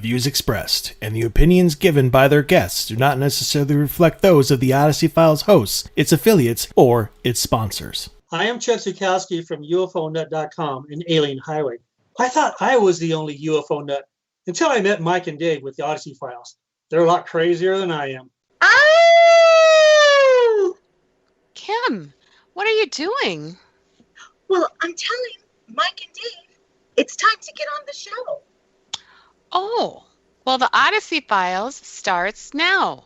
Views expressed and the opinions given by their guests do not necessarily reflect those of the Odyssey Files hosts, its affiliates, or its sponsors. I am Chuck Zukowski from UFOnut.com and Alien Highway. I thought I was the only UFO nut until I met Mike and Dave with the Odyssey Files. They're a lot crazier than I am. Oh! Kim, what are you doing? Well, I'm telling Mike and Dave it's time to get on the show. Oh, well, the Odyssey Files starts now.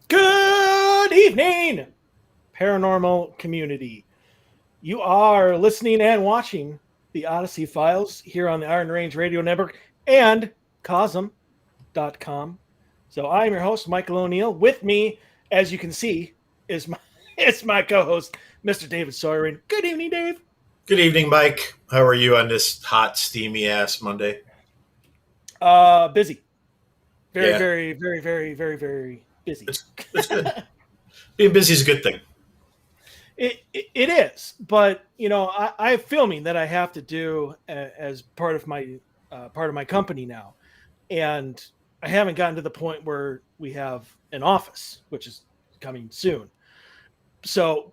Good evening, paranormal community. You are listening and watching the Odyssey Files here on the Iron Range Radio Network and Cosm.com. So I'm your host, Michael O'Neill. With me, as you can see, is my co-host, Mr. David Soyring. Good evening, Dave. Good evening, Mike. How are you on this hot, steamy ass Monday? Busy. Very, Yeah. very, very, very, very, very busy. It's good. Being busy is a good thing. It is, but you know, I have filming that I have to do as part of my company now, and I haven't gotten to the point where we have an office, which is coming soon. So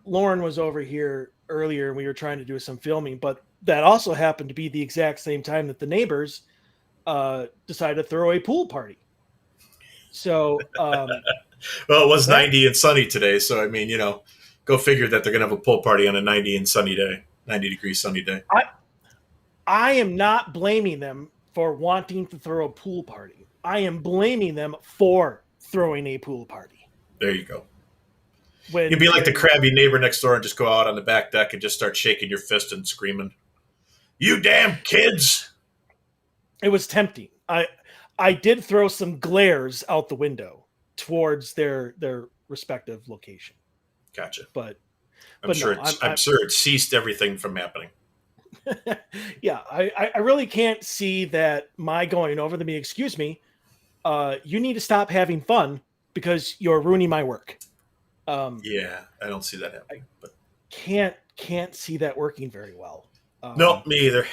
Lauren was over here earlier, and we were trying to do some filming, but that also happened to be the exact same time that the neighbors decided to throw a pool party. So well, it was 90 and sunny today, so I mean, you know, go figure that they're gonna have a pool party on a 90 degree sunny day. I am not blaming them for wanting to throw a pool party. I am blaming them for throwing a pool party. There you go. You'd be like the crabby neighbor next door and just go out on the back deck and just start shaking your fist and screaming, "You damn kids!" It was tempting. I did throw some glares out the window towards their respective location. Gotcha. But I'm sure it ceased everything from happening. Yeah, I really can't see that my going over to me, excuse me, you need to stop having fun because you're ruining my work. Yeah, I don't see that happening. But can't see that working very well. No, me either.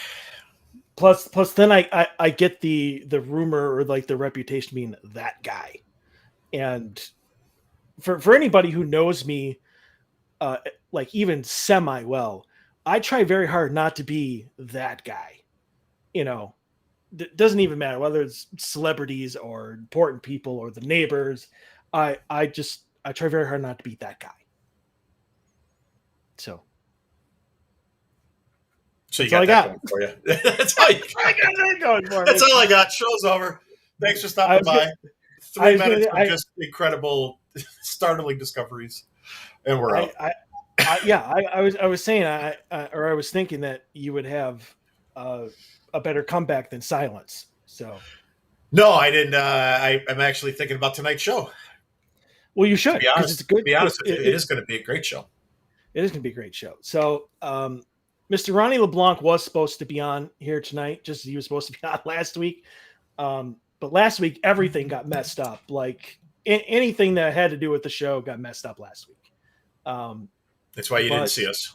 Plus, then I get the rumor or like the reputation being that guy, and for anybody who knows me, like even semi well, I try very hard not to be that guy. You know, doesn't even matter whether it's celebrities or important people or the neighbors. I try very hard not to be that guy. So you got that going for you. That's all you got. That's all I got. Show's over. Thanks for stopping by. 3 minutes of just incredible, startling discoveries, and we're out. I was saying I was thinking that you would have a better comeback than silence. So no, I didn't. I'm actually thinking about tonight's show. Well, you should. To be honest, it's good. To be honest, it is going to be a great show. It is going to be a great show. So, Mr. Ronnie LeBlanc was supposed to be on here tonight, just as he was supposed to be on last week. But last week, everything got messed up. Like anything that had to do with the show got messed up last week. That's why you didn't see us.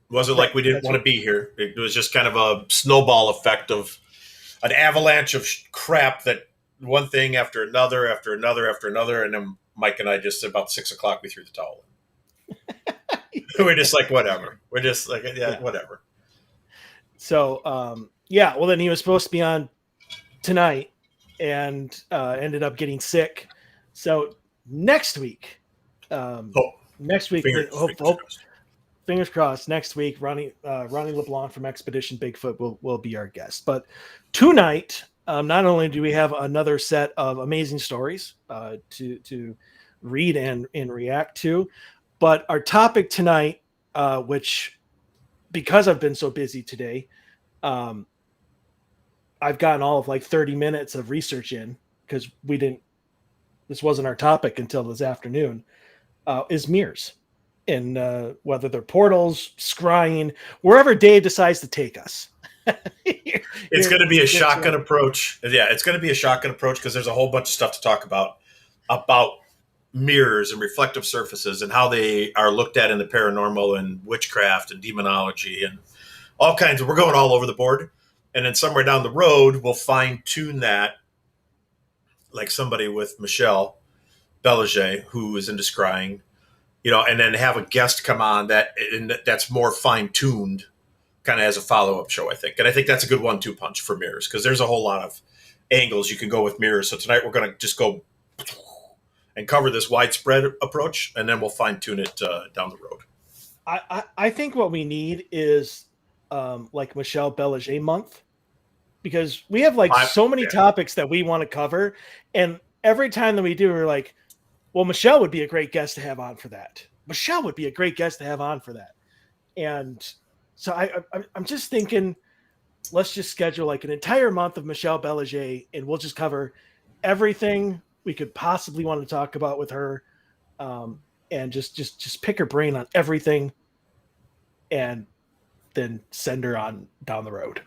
It wasn't like we didn't want to be here. It was just kind of a snowball effect of an avalanche of crap that one thing after another, after another, after another. And then Mike and I just about 6 o'clock, we threw the towel in. We're just like, whatever. We're just like, yeah. Whatever. So, well, then he was supposed to be on tonight and ended up getting sick. So next week, fingers crossed. Next week, Ronnie LeBlanc from Expedition Bigfoot will be our guest. But tonight, not only do we have another set of amazing stories to read and react to, but our topic tonight, which because I've been so busy today, I've gotten all of like 30 minutes of research in because we didn't this wasn't our topic until this afternoon, is mirrors. And whether they're portals, scrying, wherever Dave decides to take us. It's going to be a shotgun approach. Yeah, it's going to be a shotgun approach because there's a whole bunch of stuff to talk about mirrors and reflective surfaces and how they are looked at in the paranormal and witchcraft and demonology and all kinds of. We're going all over the board. And then somewhere down the road, we'll fine tune that, like somebody with Michelle Belanger, who is into scrying, and then have a guest come on that's more fine tuned, kind of as a follow up show, I think. And I think that's a good 1-2 punch for mirrors because there's a whole lot of angles you can go with mirrors. So tonight we're going to just go and cover this widespread approach, and then we'll fine tune it down the road. I think what we need is like Michelle Belanger month, because we have so many topics that we want to cover, and every time that we do, we're like, well, Michelle would be a great guest to have on for that. Michelle would be a great guest to have on for that. And so I'm just thinking, let's just schedule like an entire month of Michelle Belanger, and we'll just cover everything we could possibly want to talk about with her, and just pick her brain on everything, and then send her on down the road.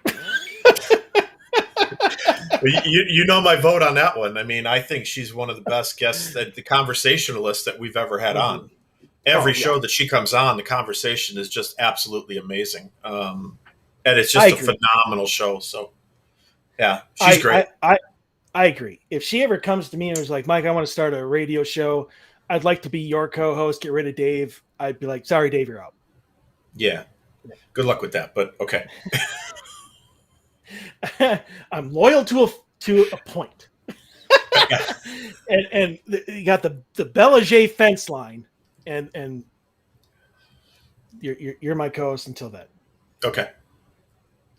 You know my vote on that one. I mean, I think she's one of the best guests, the conversationalists that we've ever had on. Every show that she comes on, the conversation is just absolutely amazing. And it's just a phenomenal show. So, yeah, she's great. I agree. If she ever comes to me and was like, Mike, I want to start a radio show, I'd like to be your co-host, get rid of Dave, I'd be like, sorry, Dave, you're out. Yeah. Good luck with that, but okay. I'm loyal to a point. and you got the Belanger fence line, and you're my co-host until then. Okay.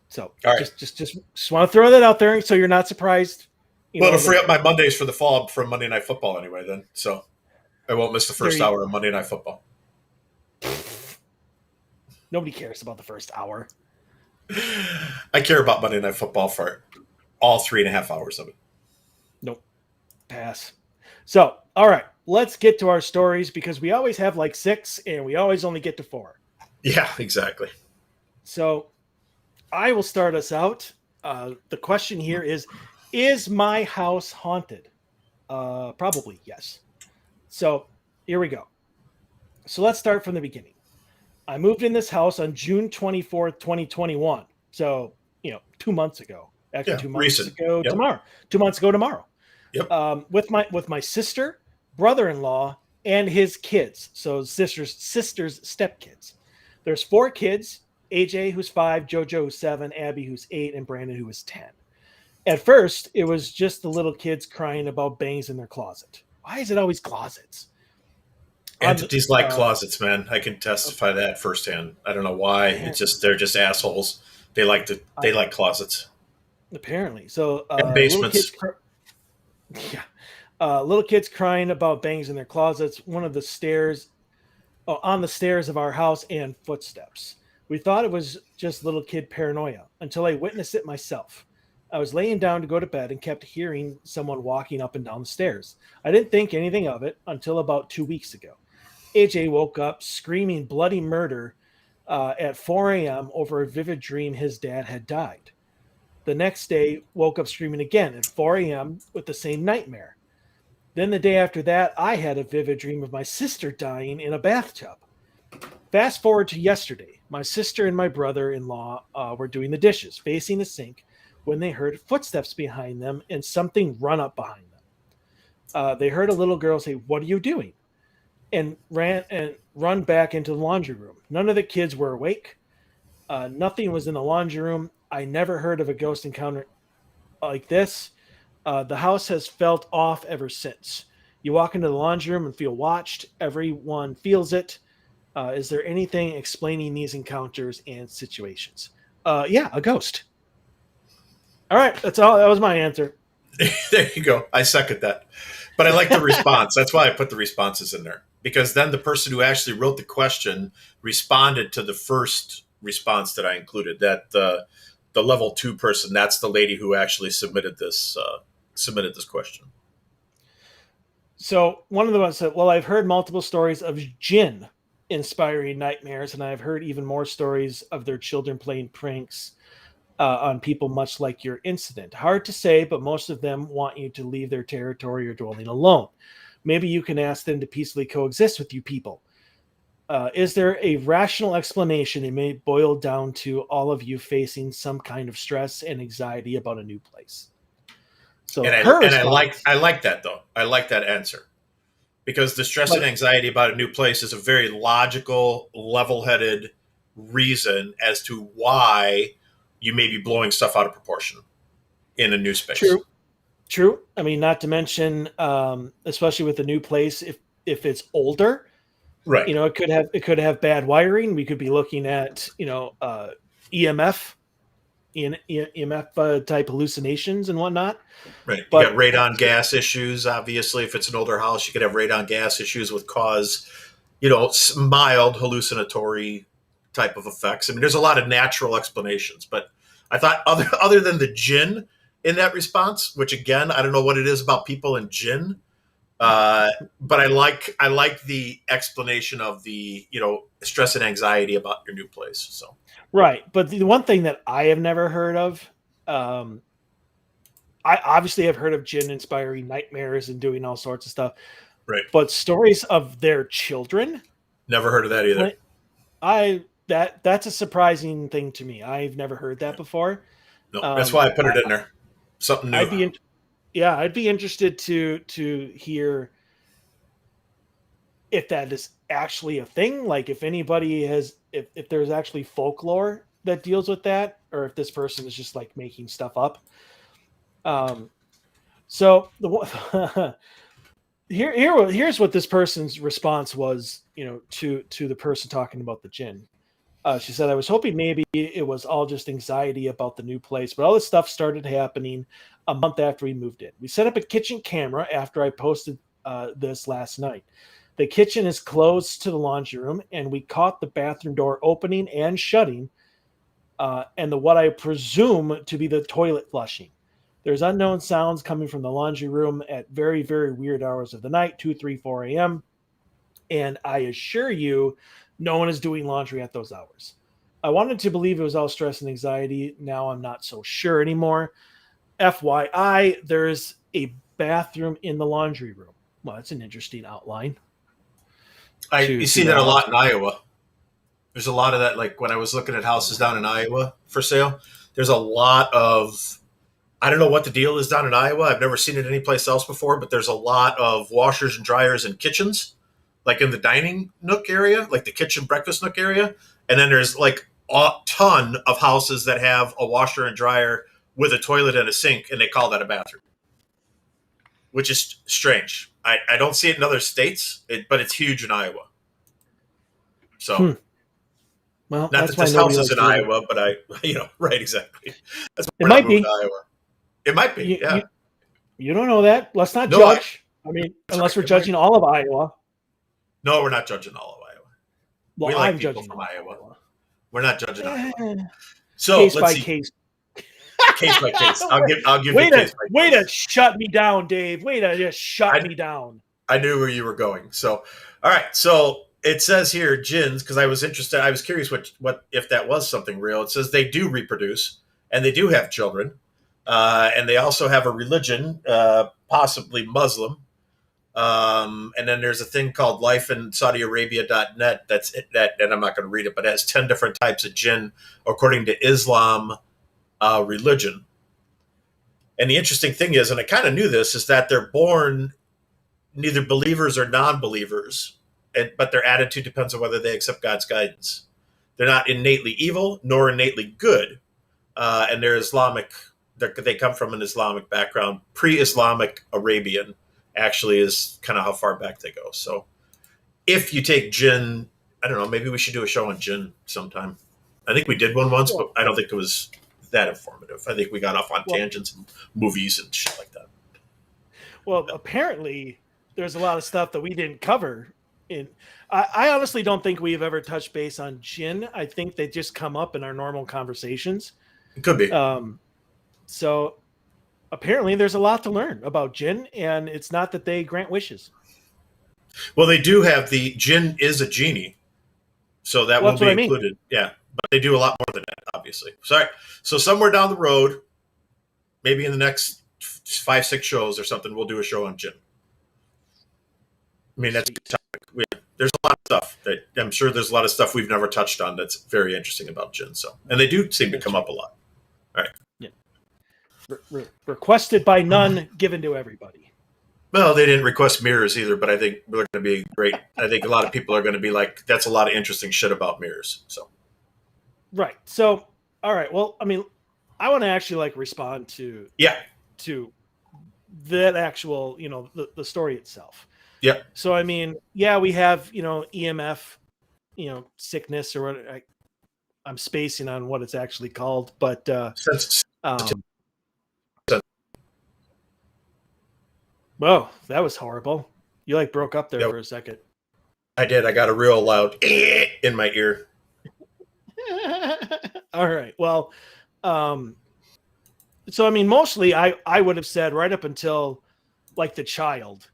So all right. just want to throw that out there so you're not surprised. It'll free up my Mondays for the fall from Monday Night Football anyway, then. So I won't miss the first hour of Monday Night Football. Nobody cares about the first hour. I care about Monday Night Football for all 3.5 hours of it. Nope. Pass. So, all right, let's get to our stories because we always have like 6 and we always only get to 4. Yeah, exactly. So I will start us out. The question here is my house haunted? Probably yes. So here we go. So let's start from the beginning. I moved in this house on June 24th, 2021. So, 2 months ago. Actually, 2 months ago tomorrow. 2 months ago tomorrow. Yep. With my sister, brother-in-law, and his kids. So sister's stepkids. There's 4 kids. AJ, who's 5, JoJo, who's 7, Abby, who's 8, and Brandon, who was 10. At first, it was just the little kids crying about bangs in their closet. Why is it always closets? Entities like closets, man. I can testify that firsthand. I don't know why. It's just they're just assholes. They like closets. Apparently, so and basements. Little kids crying about bangs in their closets. On the stairs of our house, and footsteps. We thought it was just little kid paranoia until I witnessed it myself. I was laying down to go to bed and kept hearing someone walking up and down the stairs. I didn't think anything of it until about 2 weeks ago. AJ woke up screaming bloody murder at 4 a.m. over a vivid dream his dad had died. The next day, woke up screaming again at 4 a.m. with the same nightmare. Then the day after that, I had a vivid dream of my sister dying in a bathtub. Fast forward to yesterday. My sister and my brother-in-law were doing the dishes, facing the sink, when they heard footsteps behind them and something run up behind them. They heard a little girl say, "What are you doing?" and run back into the laundry room. None of the kids were awake. Nothing was in the laundry room. I never heard of a ghost encounter like this. The house has felt off ever since. You walk into the laundry room and feel watched. Everyone feels it. Is there anything explaining these encounters and situations? Yeah, a ghost. All right, that's all. That was my answer. There you go. I second that. But I like the response. That's why I put the responses in there. Because then the person who actually wrote the question responded to the first response that I included. That the level 2 person, that's the lady who actually submitted this question. So one of the ones said, well, I've heard multiple stories of jinn inspiring nightmares, and I've heard even more stories of their children playing pranks on people, much like your incident. Hard to say, but most of them want you to leave their territory or dwelling alone. Maybe you can ask them to peacefully coexist with you people. Is there a rational explanation? It may boil down to all of you facing some kind of stress and anxiety about a new place. So And her response, I like that though. I like that answer because the stress and but anxiety about a new place is a very logical, level-headed reason as to why you may be blowing stuff out of proportion in a new space. true. I mean, not to mention, especially with a new place, if it's older, Right. it could have bad wiring. We could be looking at EMF EMF type hallucinations and whatnot. Right. You got But radon gas issues. Obviously, if it's an older house, you could have radon gas issues with cause, mild hallucinatory type of effects. I mean, there's a lot of natural explanations, but I thought other than the jinn in that response, which again, I don't know what it is about people and jinn, but I like the explanation of the stress and anxiety about your new place. So right, but the one thing that I have never heard of, I obviously have heard of jinn inspiring nightmares and doing all sorts of stuff, right, but stories of their children, never heard of that either. That's a surprising thing to me. I've never heard that before. No, that's why I put it in there. Something new. I'd be interested to hear if that is actually a thing. Like if anybody has, if there's actually folklore that deals with that, or if this person is just like making stuff up. So here's what this person's response was, to the person talking about the jinn. She said, I was hoping maybe it was all just anxiety about the new place, but all this stuff started happening a month after we moved in. We set up a kitchen camera after I posted this last night. The kitchen is close to the laundry room, and we caught the bathroom door opening and shutting, and what I presume to be the toilet flushing. There's unknown sounds coming from the laundry room at very, very weird hours of the night, 2, 3, 4 a.m. And I assure you, no one is doing laundry at those hours. I wanted to believe it was all stress and anxiety. Now I'm not so sure anymore. FYI, there's a bathroom in the laundry room. Well, that's an interesting outline. You see that a lot in Iowa. There's a lot of that. Like when I was looking at houses down in Iowa for sale, there's a lot of, I don't know what the deal is down in Iowa. I've never seen it anyplace else before, but there's a lot of washers and dryers in kitchens, like in the dining nook area, like the kitchen breakfast nook area. And then there's like a ton of houses that have a washer and dryer with a toilet and a sink, and they call that a bathroom, which is strange. I don't see it in other states, but it's huge in Iowa. So, well, not that this house is in Iowa, but right, exactly. That's it might be Iowa. It might be, yeah. You don't know that. Let's not judge. I mean, unless we're judging all of Iowa. No, we're not judging all of Iowa. Well, we like I'm people judging from Iowa. We're not judging Iowa. So case let's by see. case. Case by case. I'll give you case by case. Way to shut me down, Dave. Way to just shut me down. I knew where you were going. So, all right. So it says here, jinns, because I was interested. I was curious what if that was something real. It says they do reproduce and they do have children, and they also have a religion, possibly Muslim. And then there's a thing called lifeinSaudiArabia.net and I'm not going to read it, but it has 10 different types of jinn according to Islam religion. And the interesting thing is, and I kind of knew this, is that they're born neither believers or non-believers, but their attitude depends on whether they accept God's guidance. They're not innately evil nor innately good, and they're Islamic. They come from an Islamic background. Pre-Islamic Arabian actually is kind of how far back they go. So if you take jinn, I don't know, maybe we should do a show on jinn sometime. I think we did one once, but I don't think it was that informative. I think we got off on tangents and movies and shit like that. Well, apparently there's a lot of stuff that we didn't cover. I honestly don't think we've ever touched base on jinn. I think they just come up in our normal conversations. It could be. So apparently there's a lot to learn about jinn, and it's not that they grant wishes. Well, they do have the jinn is a genie, so that Well, will that's be what I mean. included. Yeah, but they do a lot more than that, obviously. Sorry. So somewhere down the road, maybe in the next 5-6 shows or something, we'll do a show on jinn. I mean, that's a good topic. There's a lot of stuff that I'm sure there's a lot of stuff we've never touched on that's very interesting about jinn. So, and they do seem to come up a lot. All right. Yeah. Requested by none, given to everybody. Well, they didn't request mirrors either, but I think they're going to be great. I think a lot of people are going to be like, that's a lot of interesting shit about mirrors. So, right. So, all right. Well, I mean, I want to actually like respond to that actual, the story itself. Yeah. So, I mean, yeah, we have, EMF, sickness, or what I'm spacing on what it's actually called, but whoa, that was horrible. You like broke up there for a second. I did. I got a real loud in my ear. All right. Well, so I mean, mostly I would have said right up until like the child,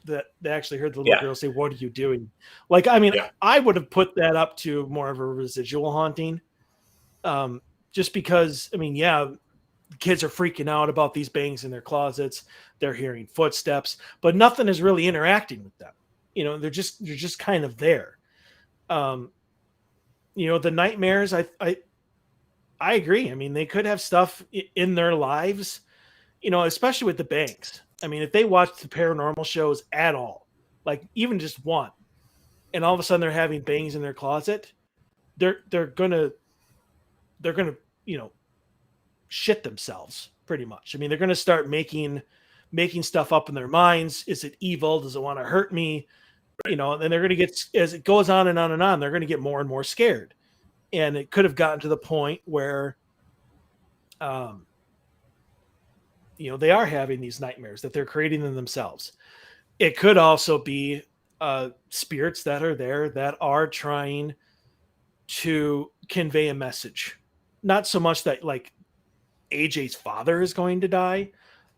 that they actually heard the little girl say, "What are you doing?" Like, I mean, I would have put that up to more of a residual haunting, just because, I mean, kids are freaking out about these bangs in their closets. They're hearing footsteps, but nothing is really interacting with them. They're just kind of there. The nightmares, I agree. I mean, they could have stuff in their lives, especially with the bangs. I mean, if they watch the paranormal shows at all, like even just one, and all of a sudden they're having bangs in their closet, they're gonna shit themselves pretty much. I mean, they're gonna start making stuff up in their minds. Is it evil? Does it want to hurt me? And they're gonna get, as it goes on and on and on, they're gonna get more and more scared. And it could have gotten to the point where they are having these nightmares, that they're creating them themselves. It could also be spirits that are there that are trying to convey a message. Not so much that like AJ's father is going to die,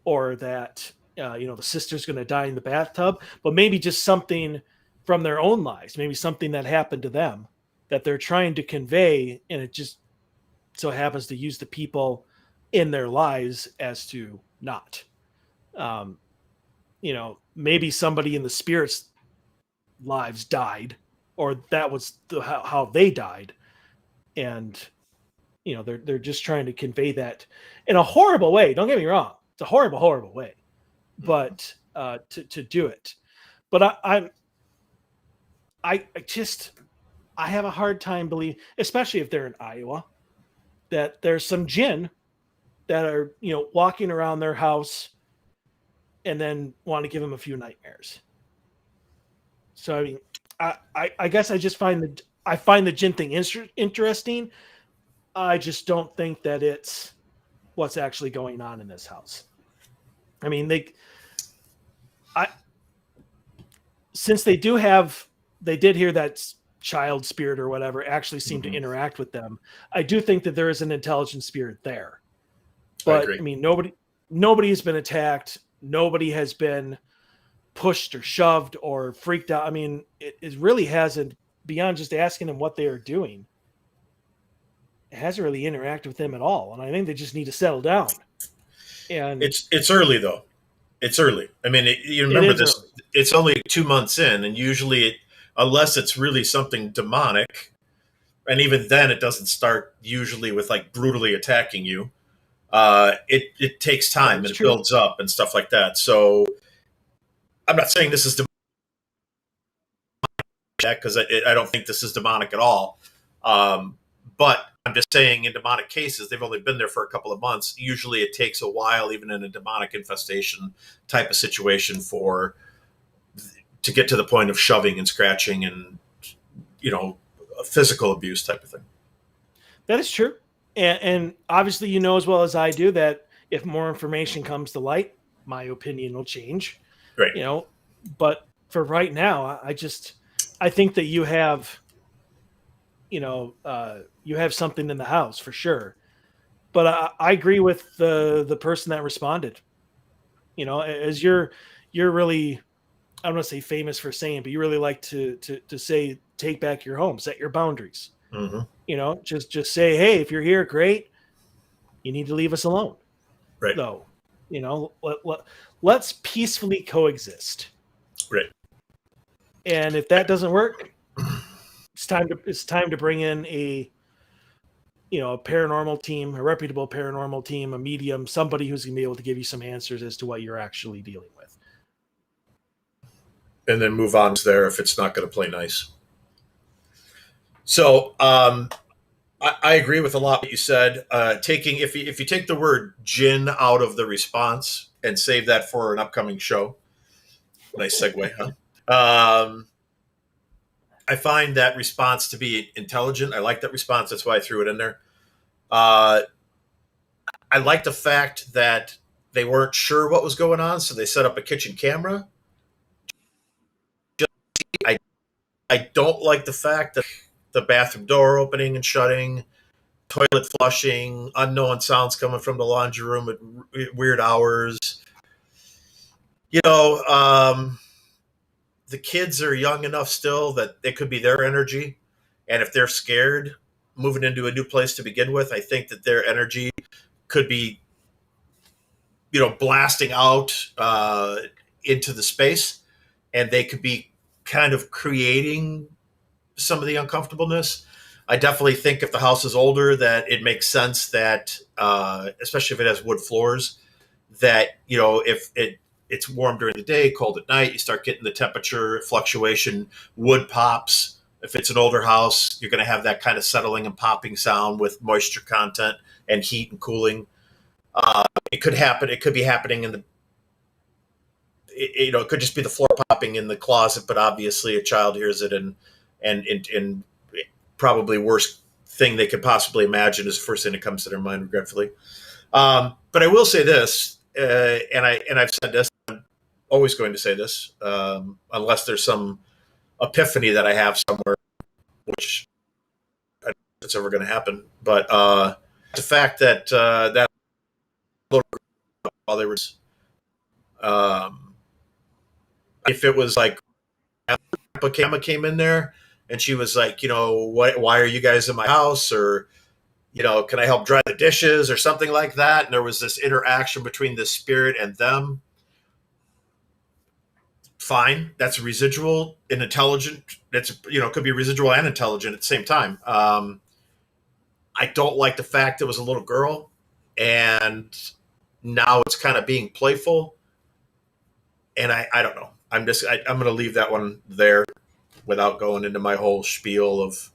or that the sister's going to die in the bathtub, but maybe just something from their own lives, maybe something that happened to them that they're trying to convey, and it just so happens to use the people in their lives as to not. Maybe somebody in the spirit's lives died, or that was how they died, and they're just trying to convey that in a horrible way. Don't get me wrong; it's a horrible way, but to do it. But I have a hard time believing, especially if they're in Iowa, that there's some jinn that are, walking around their house and then want to give them a few nightmares. So, I mean, I guess I just find the jinn thing interesting. I just don't think that it's what's actually going on in this house. I mean, since they did hear that child spirit or whatever actually seem to interact with them, I do think that there is an intelligent spirit there. But I mean, nobody has been attacked. Nobody has been pushed or shoved or freaked out. I mean, it really hasn't, beyond just asking them what they are doing, it hasn't really interacted with them at all. And I think they just need to settle down. And it's early though. It's early. I mean, you remember this, early. It's only 2 months in, and usually unless it's really something demonic, and even then it doesn't start usually with like brutally attacking you. It takes time and it builds up and stuff like that. So I'm not saying this is demonic, because I don't think this is demonic at all. But I'm just saying, in demonic cases, they've only been there for a couple of months. Usually it takes a while, even in a demonic infestation type of situation, to get to the point of shoving and scratching and, physical abuse type of thing. That is true. And obviously, as well as I do, that if more information comes to light, my opinion will change. Right. But for right now, I think that you have, you have something in the house for sure. But I agree with the person that responded. You know, as you're really, I don't want to say famous for saying, but you really like to say, take back your home, set your boundaries. Mm-hmm. You know, just say, hey, if you're here, great. You need to leave us alone, Right. though. You know, let's peacefully coexist. Right. And if that doesn't work, it's time to bring in a paranormal team, a reputable paranormal team, a medium, somebody who's going to be able to give you some answers as to what you're actually dealing with. And then move on there if it's not going to play nice. So I agree with a lot what you said. If you take the word "jinn" out of the response and save that for an upcoming show, nice segue, huh? I find that response to be intelligent. I like that response. That's why I threw it in there. I like the fact that they weren't sure what was going on, so they set up a kitchen camera. I don't like the fact that the bathroom door opening and shutting, toilet flushing, unknown sounds coming from the laundry room at weird hours. You know, the kids are young enough still that it could be their energy. And if they're scared moving into a new place to begin with, I think that their energy could be, blasting out into the space, and they could be kind of creating some of the uncomfortableness. I definitely think if the house is older, that it makes sense that, especially if it has wood floors, that, if it's warm during the day, cold at night, you start getting the temperature fluctuation, wood pops. If it's an older house, you're going to have that kind of settling and popping sound with moisture content and heat and cooling. It could happen. It could be happening it could just be the floor popping in the closet, but obviously a child hears it, and probably worst thing they could possibly imagine is the first thing that comes to their mind, regretfully. But I will say this, and I've said this, I'm always going to say this, unless there's some epiphany that I have somewhere, which I don't know if it's ever going to happen. But the fact that that little girl, while they were, if it was like Grandpa came in there and she was like, why are you guys in my house? Or, can I help dry the dishes or something like that? And there was this interaction between the spirit and them. Fine. That's residual and intelligent. It's, could be residual and intelligent at the same time. I don't like the fact it was a little girl and now it's kind of being playful. And I don't know. I'm going to leave that one there without going into my whole spiel of,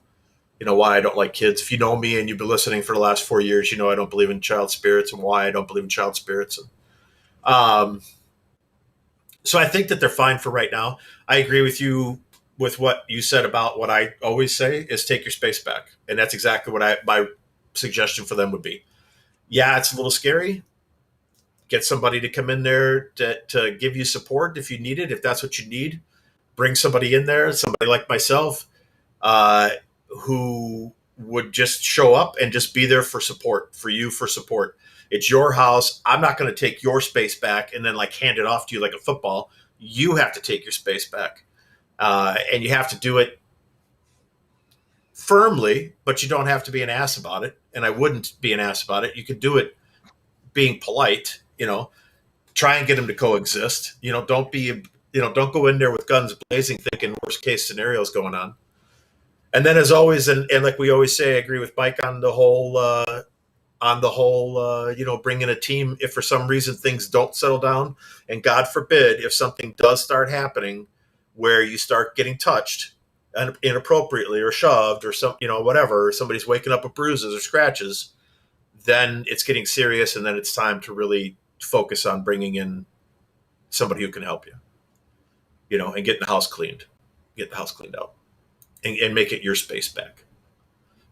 why I don't like kids. If you know me and you've been listening for the last 4 years, I don't believe in child spirits and why I don't believe in child spirits. So I think that they're fine for right now. I agree with you with what you said about what I always say is take your space back. And that's exactly what my suggestion for them would be. Yeah, it's a little scary. Get somebody to come in there to give you support if you need it, if that's what you need. Bring somebody in there, somebody like myself, who would just show up and just be there for support, for you for support. It's your house. I'm not going to take your space back and then hand it off to you like a football. You have to take your space back. And you have to do it firmly, but you don't have to be an ass about it. And I wouldn't be an ass about it. You could do it being polite, try and get them to coexist. Don't go in there with guns blazing, thinking worst case scenarios going on. And then as always, and like we always say, I agree with Mike on the whole, bring in a team if for some reason things don't settle down. And God forbid, if something does start happening where you start getting touched inappropriately or shoved or whatever, somebody's waking up with bruises or scratches, then it's getting serious. And then it's time to really focus on bringing in somebody who can help you, and get the house cleaned out and make it your space back.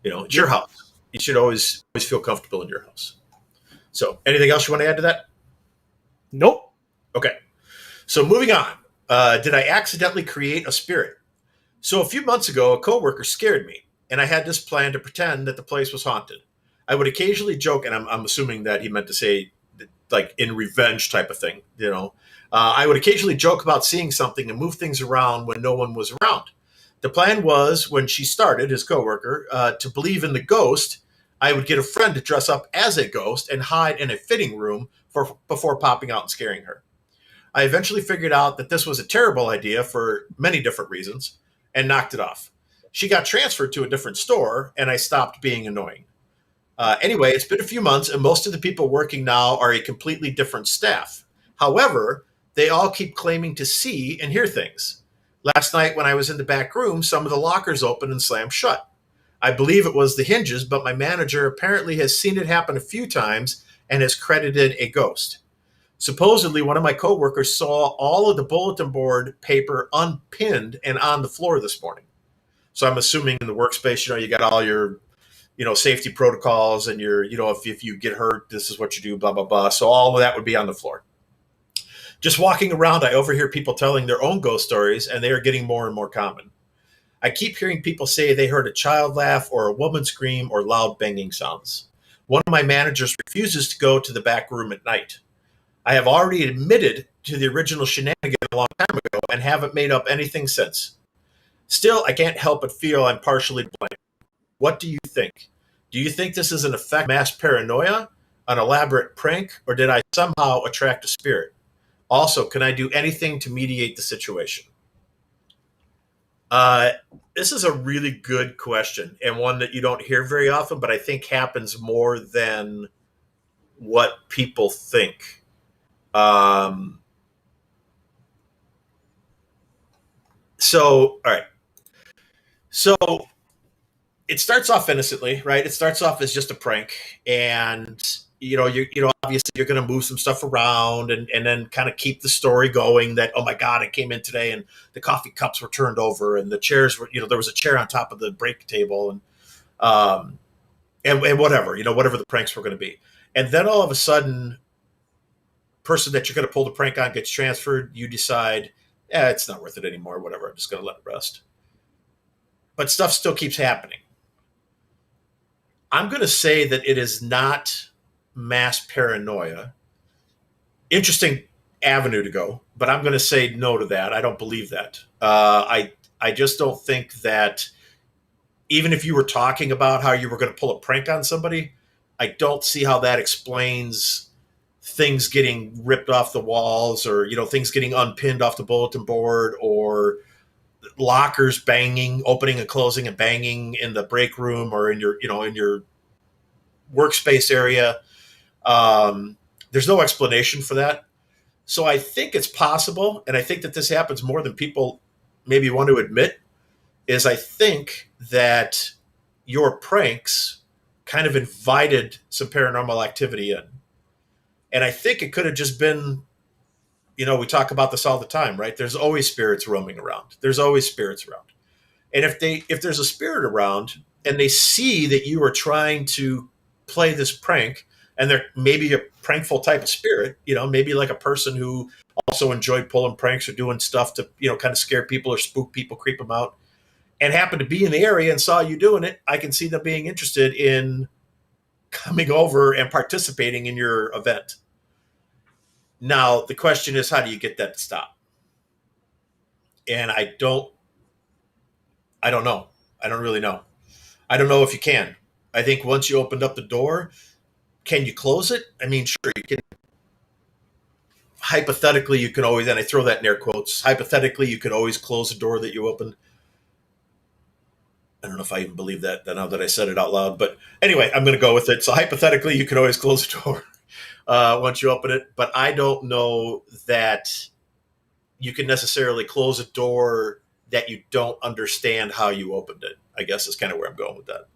It's your house. You should always feel comfortable in your house. So anything else you want to add to that? Nope. Okay. So moving on. Did I accidentally create a spirit? So a few months ago, a coworker scared me, and I had this plan to pretend that the place was haunted. I would occasionally joke, and I'm assuming that he meant to say like in revenge type of thing, you know. I would occasionally joke about seeing something and move things around when no one was around. The plan was, when she started, his coworker, to believe in the ghost, I would get a friend to dress up as a ghost and hide in a fitting room before popping out and scaring her. I eventually figured out that this was a terrible idea for many different reasons and knocked it off. She got transferred to a different store, and I stopped being annoying. Anyway, it's been a few months, and most of the people working now are a completely different staff. However, they all keep claiming to see and hear things. Last night, when I was in the back room, some of the lockers opened and slammed shut. I believe it was the hinges, but my manager apparently has seen it happen a few times and has credited a ghost. Supposedly, one of my coworkers saw all of the bulletin board paper unpinned and on the floor this morning. So I'm assuming in the workspace, you got all your safety protocols and your, if you get hurt, this is what you do, blah, blah, blah. So all of that would be on the floor. Just walking around, I overhear people telling their own ghost stories, and they are getting more and more common. I keep hearing people say they heard a child laugh or a woman scream or loud banging sounds. One of my managers refuses to go to the back room at night. I have already admitted to the original shenanigan a long time ago and haven't made up anything since. Still, I can't help but feel I'm partially to blame. What do you think? Do you think this is an effect of mass paranoia, an elaborate prank, or did I somehow attract a spirit? Also, can I do anything to mediate the situation? This is a really good question, and one that you don't hear very often, but I think happens more than what people think. All right. So it starts off innocently, right? It starts off as just a prank, and obviously you're going to move some stuff around and then kind of keep the story going that, oh my God, I came in today and the coffee cups were turned over and the chairs were, there was a chair on top of the break table and whatever, whatever the pranks were going to be. And then all of a sudden, person that you're going to pull the prank on gets transferred. You decide, it's not worth it anymore. Whatever. I'm just going to let it rest. But stuff still keeps happening. I'm going to say that it is not mass paranoia. Interesting avenue to go, but I'm going to say no to that. I don't believe that. I just don't think that, even if you were talking about how you were going to pull a prank on somebody, I don't see how that explains things getting ripped off the walls or, things getting unpinned off the bulletin board or lockers banging, opening and closing and banging in the break room or in your workspace area. There's no explanation for that. So I think it's possible, and I think that this happens more than people maybe want to admit, is I think that your pranks kind of invited some paranormal activity in. And I think it could have just been, we talk about this all the time, right? There's always spirits roaming around. There's always spirits around. And if there's a spirit around and they see that you are trying to play this prank, and they're maybe a prankful type of spirit, maybe like a person who also enjoyed pulling pranks or doing stuff to, kind of scare people or spook people, creep them out, and happened to be in the area and saw you doing it, I can see them being interested in coming over and participating in your event. Now, the question is, how do you get that to stop? And I don't know. I don't really know. I don't know if you can. I think once you opened up the door, can you close it? I mean, sure, you can. Hypothetically, you can always, and I throw that in air quotes, hypothetically, you could always close the door that you opened. I don't know if I even believe that now that I said it out loud, but anyway, I'm going to go with it. So hypothetically, you can always close the door once you open it, but I don't know that you can necessarily close a door that you don't understand how you opened it, I guess is kind of where I'm going with that.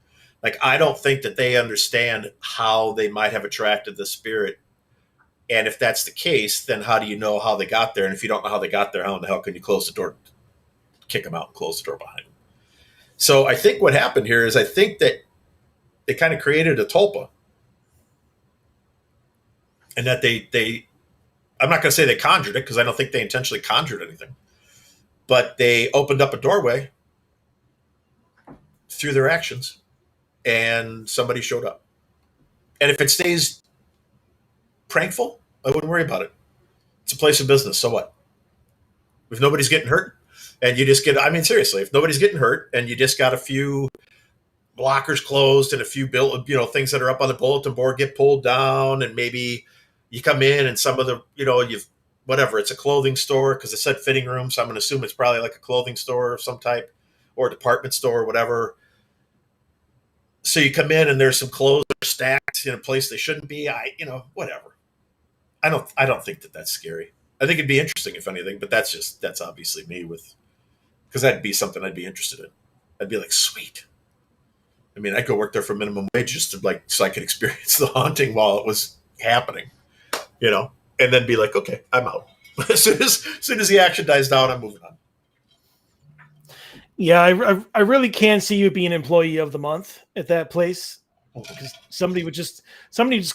Like, I don't think that they understand how they might have attracted the spirit. And if that's the case, then how do you know how they got there? And if you don't know how they got there, how in the hell can you close the door, kick them out and close the door behind them? So I think what happened here is I think that they kind of created a tulpa. And that they I'm not going to say they conjured it, because I don't think they intentionally conjured anything. But they opened up a doorway through their actions, and somebody showed up. And if it stays prankful, I wouldn't worry about it. It's a place of business. So what? If nobody's getting hurt and you just get, I mean, seriously, if nobody's getting hurt and you just got a few blockers closed and a few things that are up on the bulletin board get pulled down, and maybe you come in and some of the, whatever, it's a clothing store because it said fitting room. So I'm going to assume it's probably like a clothing store of some type or a department store or whatever. So you come in and there's some clothes that are stacked in a place they shouldn't be. Whatever. I don't think that that's scary. I think it'd be interesting if anything, but that's obviously me because that'd be something I'd be interested in. I'd be like, sweet. I mean, I'd go work there for minimum wage just to so I could experience the haunting while it was happening, and then be like, okay, I'm out. as soon as the action dies down, I'm moving on. Yeah, I really can see you being employee of the month at that place. Because somebody would just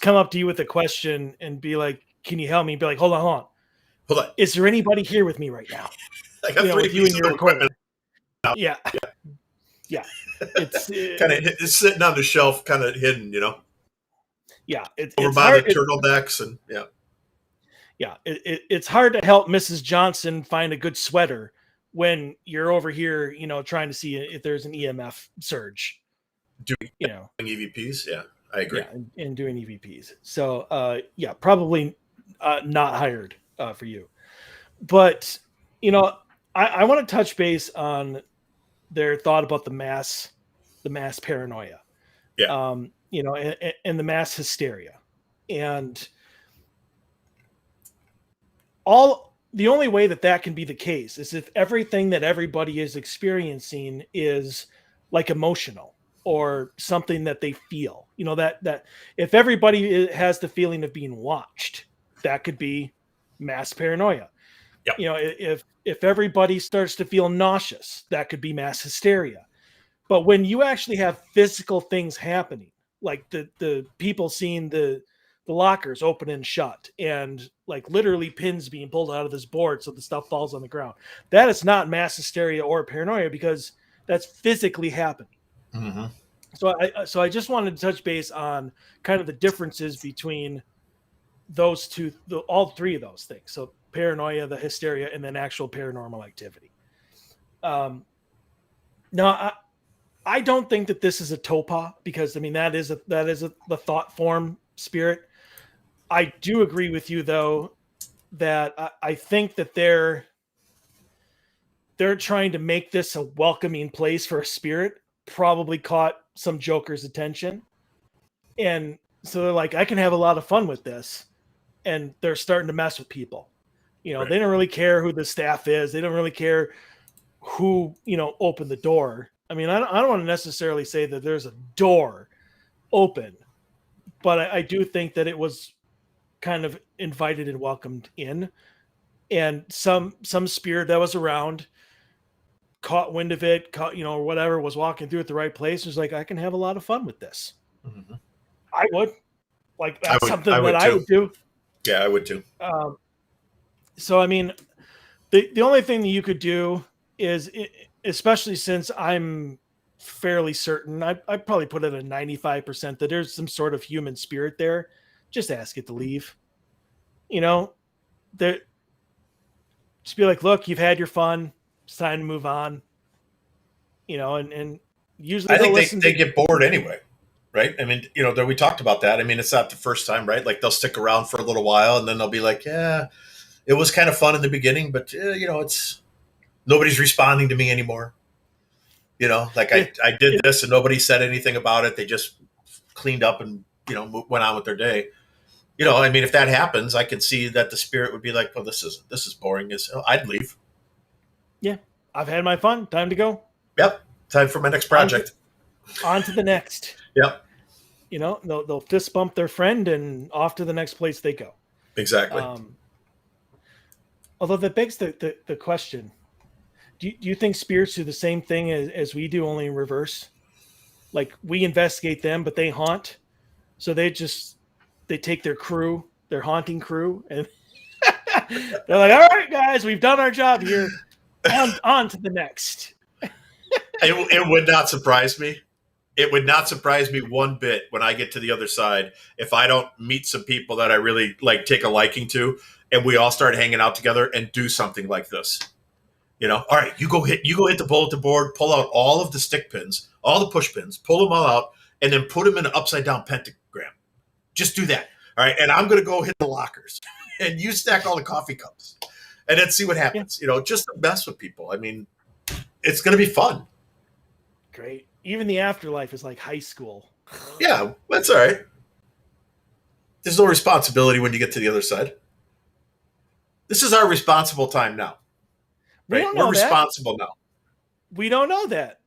come up to you with a question and be like, "Can you help me?" Be like, "Hold on. Is there anybody here with me right now?" I got 3 with you in your equipment. Yeah. It's it's sitting on the shelf, kind of hidden, Yeah, it's over by the turtlenecks and it's hard to help Mrs. Johnson find a good sweater when you're over here, trying to see if there's an EMF surge. Doing EVPs, yeah, I agree. Yeah, and doing EVPs. So, probably not hired for you. But, I want to touch base on their thought about the mass paranoia. Yeah. And the mass hysteria. And the only way that can be the case is if everything that everybody is experiencing is like emotional or something that they feel, that if everybody has the feeling of being watched, that could be mass paranoia. Yep. If everybody starts to feel nauseous, that could be mass hysteria. But when you actually have physical things happening, like the people seeing the lockers open and shut and like literally pins being pulled out of this board so the stuff falls on the ground, that is not mass hysteria or paranoia because that's physically happening. Mm-hmm. So I just wanted to touch base on kind of the differences between those two, all three of those things. So paranoia, the hysteria, and then actual paranormal activity. Now, I don't think that this is a topa because that is the thought form spirit. I do agree with you though that I think that they're trying to make this a welcoming place for a spirit. Probably caught some joker's attention, and so they're like, I can have a lot of fun with this, and they're starting to mess with people. Right. They don't really care who the staff is. They don't really care who opened the door. I don't want to necessarily say that there's a door open, but I do think that it was kind of invited and welcomed in, and some spirit that was around caught wind of it, or whatever, was walking through at the right place. Was like, I can have a lot of fun with this. Mm-hmm. I would. Like, that's something that I would do. Yeah, I would too. So, the only thing that you could do is, especially since I'm fairly certain, I'd probably put it at 95% that there's some sort of human spirit there. Just ask it to leave. Just be like, look, you've had your fun. It's time to move on. And usually I think they get bored anyway, right? We talked about that. It's not the first time, right? Like they'll stick around for a little while and then they'll be like, yeah, it was kind of fun in the beginning, but it's nobody's responding to me anymore. I did this and nobody said anything about it. They just cleaned up and, went on with their day. If that happens, I can see that the spirit would be like, well, this is boring as hell. I'd leave. Yeah. I've had my fun. Time to go. Yep. Time for my next project. On to the next. Yep. They'll fist bump their friend and off to the next place they go. Exactly. Although that begs the question, do you think spirits do the same thing as we do, only in reverse? Like we investigate them, but they haunt. So they take their crew, their haunting crew, and they're like, all right, guys, we've done our job here. On to the next. It would not surprise me It would not surprise me one bit when I get to the other side if I don't meet some people that I really like take a liking to, and we all start hanging out together and do something like this. All right, you go hit the bulletin board, pull out all of the stick pins, all the push pins, pull them all out, and then put them in an upside down pentagram. Just do that. All right, and I'm going to go hit the lockers, and you stack all the coffee cups, and then see what happens. Just to mess with people. I mean, it's going to be fun. Great. Even the afterlife is like high school. Yeah, that's all right. There's no responsibility when you get to the other side. This is our responsible time now. Right? We're responsible now. We don't know that.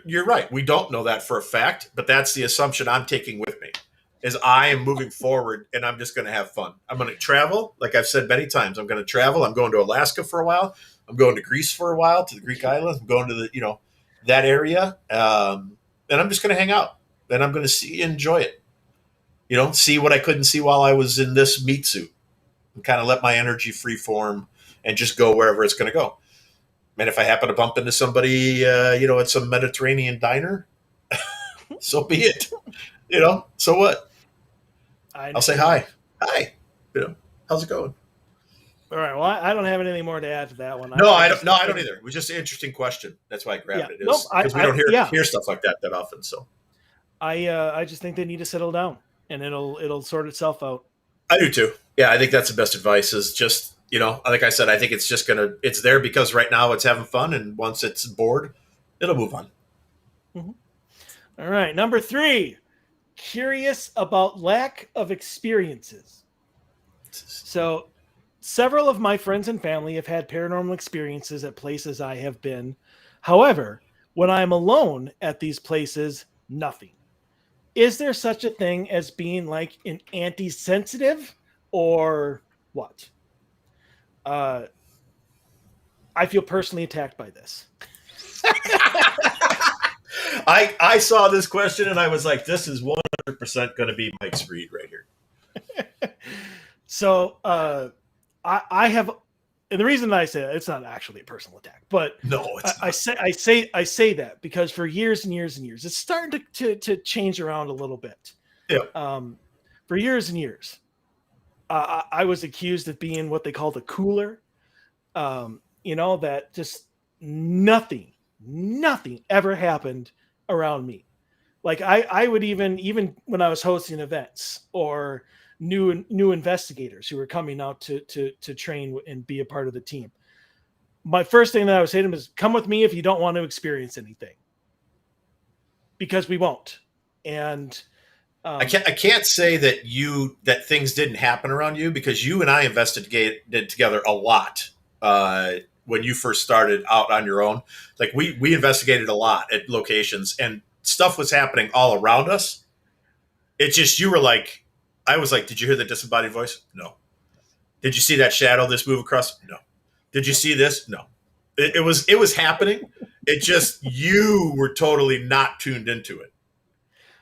You're right. We don't know that for a fact, but that's the assumption I'm taking with me. Is I am moving forward, and I'm just going to have fun. I'm going to travel, like I've said many times. I'm going to travel. I'm going to Alaska for a while. I'm going to Greece for a while, to the Greek islands. I'm going to the that area, and I'm just going to hang out. And I'm going to enjoy it. See what I couldn't see while I was in this meat suit, and kind of let my energy free form and just go wherever it's going to go. And if I happen to bump into somebody, at some Mediterranean diner, so be it. So what? I'll say hi. Hi. How's it going? All right. Well, I don't have anything more to add to that one. No, I don't either. It was just an interesting question. That's why I grabbed it. Because we don't hear stuff like that often. So I just think they need to settle down, and it'll sort itself out. I do too. Yeah, I think that's the best advice. Is just like I said, I think it's there because right now it's having fun, and once it's bored, it'll move on. Mm-hmm. All right, number 3. Curious about lack of experiences. So several of my friends and family have had paranormal experiences at places I have been. However, when I'm alone at these places, nothing. Is there such a thing as being like an anti-sensitive or what? I feel personally attacked by this. I saw this question and I was like, this is 100% going to be Mike's read right here. So I have, and the reason I say that, it's not actually a personal attack, but no, it's I say that because for years and years and years, it's starting to change around a little bit. Yeah. For years and years, I was accused of being what they call the cooler. That just nothing ever happened around me. Like I would even when I was hosting events or new investigators who were coming out to train and be a part of the team, my first thing that I would say to them is, come with me if you don't want to experience anything, because we won't. And I can't say that things didn't happen around you, because you and I investigated together a lot when you first started out on your own. Like we investigated a lot at locations, and stuff was happening all around us. It's just, you were like, I was like, did you hear the disembodied voice? No. Did you see that shadow this move across? No. Did you see this? No. It was happening. It just, you were totally not tuned into it.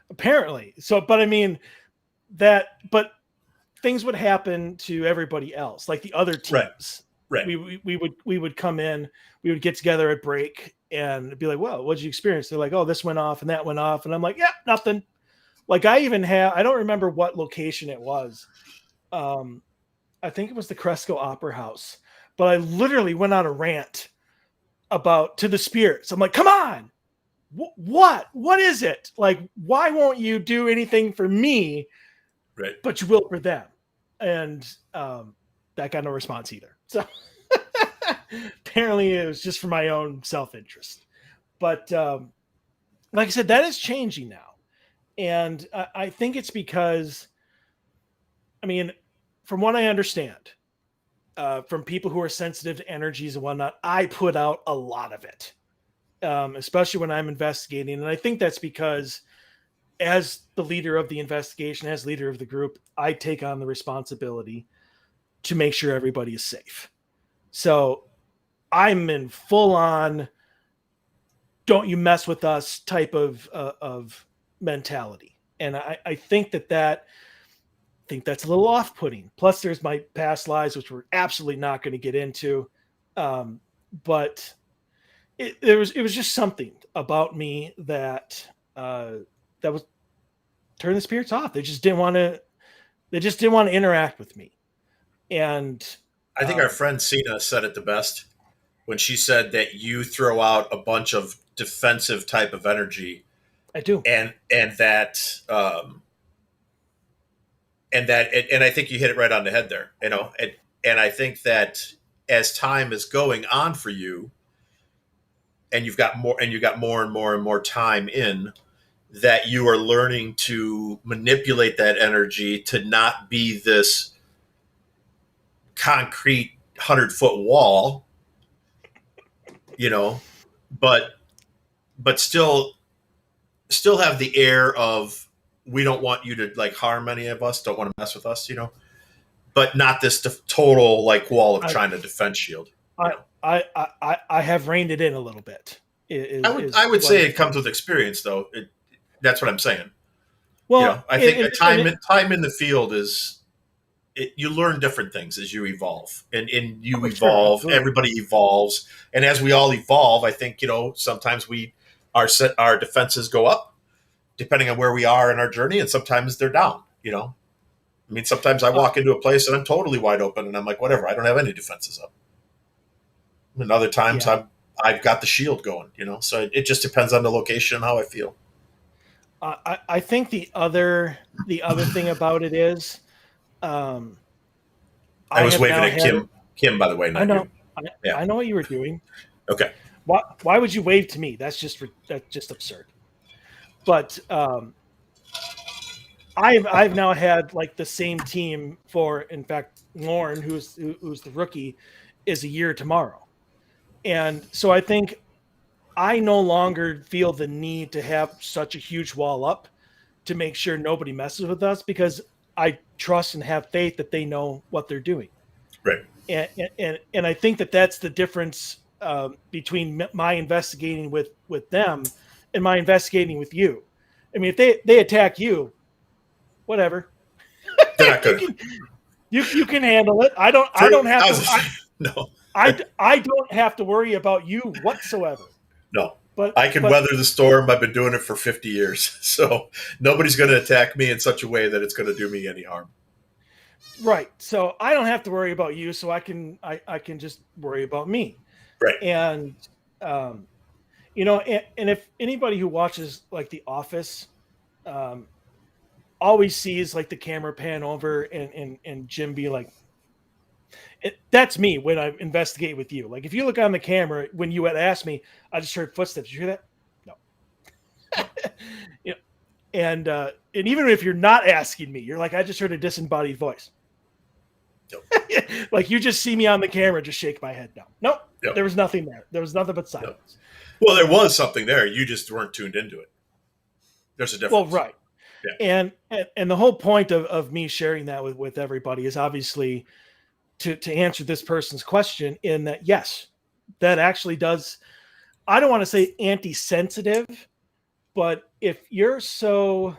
Apparently. So, but things would happen to everybody else, like the other teams. Right. We would come in, we would get together at break and be like, well, what'd you experience? They're like, oh, this went off and that went off. And I'm like, yeah, nothing. Like I don't remember what location it was. I think it was the Cresco Opera House, but I literally went on a rant to the spirits. I'm like, come on, what is it? Like, why won't you do anything for me? Right. But you will for them. And that got no response either. So apparently it was just for my own self-interest. But like I said, that is changing now. And I think it's because, from what I understand, from people who are sensitive to energies and whatnot, I put out a lot of it, especially when I'm investigating. And I think that's because as the leader of the investigation, as leader of the group, I take on the responsibility to make sure everybody is safe. So I'm in full on, don't you mess with us type of mentality. And I think that's a little off-putting. Plus there's my past lives, which we're absolutely not going to get into. But it was just something about me that that was turn the spirits off. They just didn't want to. They just didn't want to interact with me. And I think our friend Sina said it the best when she said that you throw out a bunch of defensive type of energy. I do, and that and I think you hit it right on the head there. And I think that as time is going on for you, and you got more and more time in, that you are learning to manipulate that energy to not be this concrete 100-foot wall, but still have the air of, we don't want you to like harm any of us, don't want to mess with us, but not this total like wall of trying to defense shield. I have reined it in a little bit. I would say it comes with experience, though. That's what I'm saying. Well, I think time in the field is, you learn different things as you evolve, and you evolve. Sure, everybody evolves, and as we all evolve, I think sometimes our defenses go up depending on where we are in our journey, and sometimes they're down. I mean, sometimes I walk into a place and I'm totally wide open, and I'm like, whatever, I don't have any defenses up. And other times I've got the shield going. So it just depends on the location and how I feel. I think the other thing about it is, I was waving at Kim, by the way. I know. I know what you were doing. Okay. Why would you wave to me? That's just absurd. But I've now had like the same team for, in fact, Lauren, who's the rookie, is a year tomorrow, and so I think I no longer feel the need to have such a huge wall up to make sure nobody messes with us, because I trust and have faith that they know what they're doing. Right. And I think that's the difference between my investigating with them and my investigating with you. I mean, if they attack you, whatever. They're not good. You can handle it. I don't have to. No. I don't have to worry about you whatsoever. No. But I can weather the storm. I've been doing it for 50 years. So nobody's going to attack me in such a way that it's going to do me any harm. Right. So I don't have to worry about you. So I can just worry about me. Right. And, and if anybody who watches like The Office, always sees like the camera pan over and Jim be like, that's me when I investigate with you. Like if you look on the camera, when you had asked me, I just heard footsteps. Did you hear that? No. And even if you're not asking me, you're like, I just heard a disembodied voice. Nope. Like you just see me on the camera, just shake my head. Nope. Yep. There was nothing there. There was nothing but silence. Yep. Well, there was something there. You just weren't tuned into it. There's a difference. Well, right. Yeah. And the whole point of me sharing that with everybody is obviously to answer this person's question, in that, yes, that actually does. I don't want to say anti-sensitive, but if you're so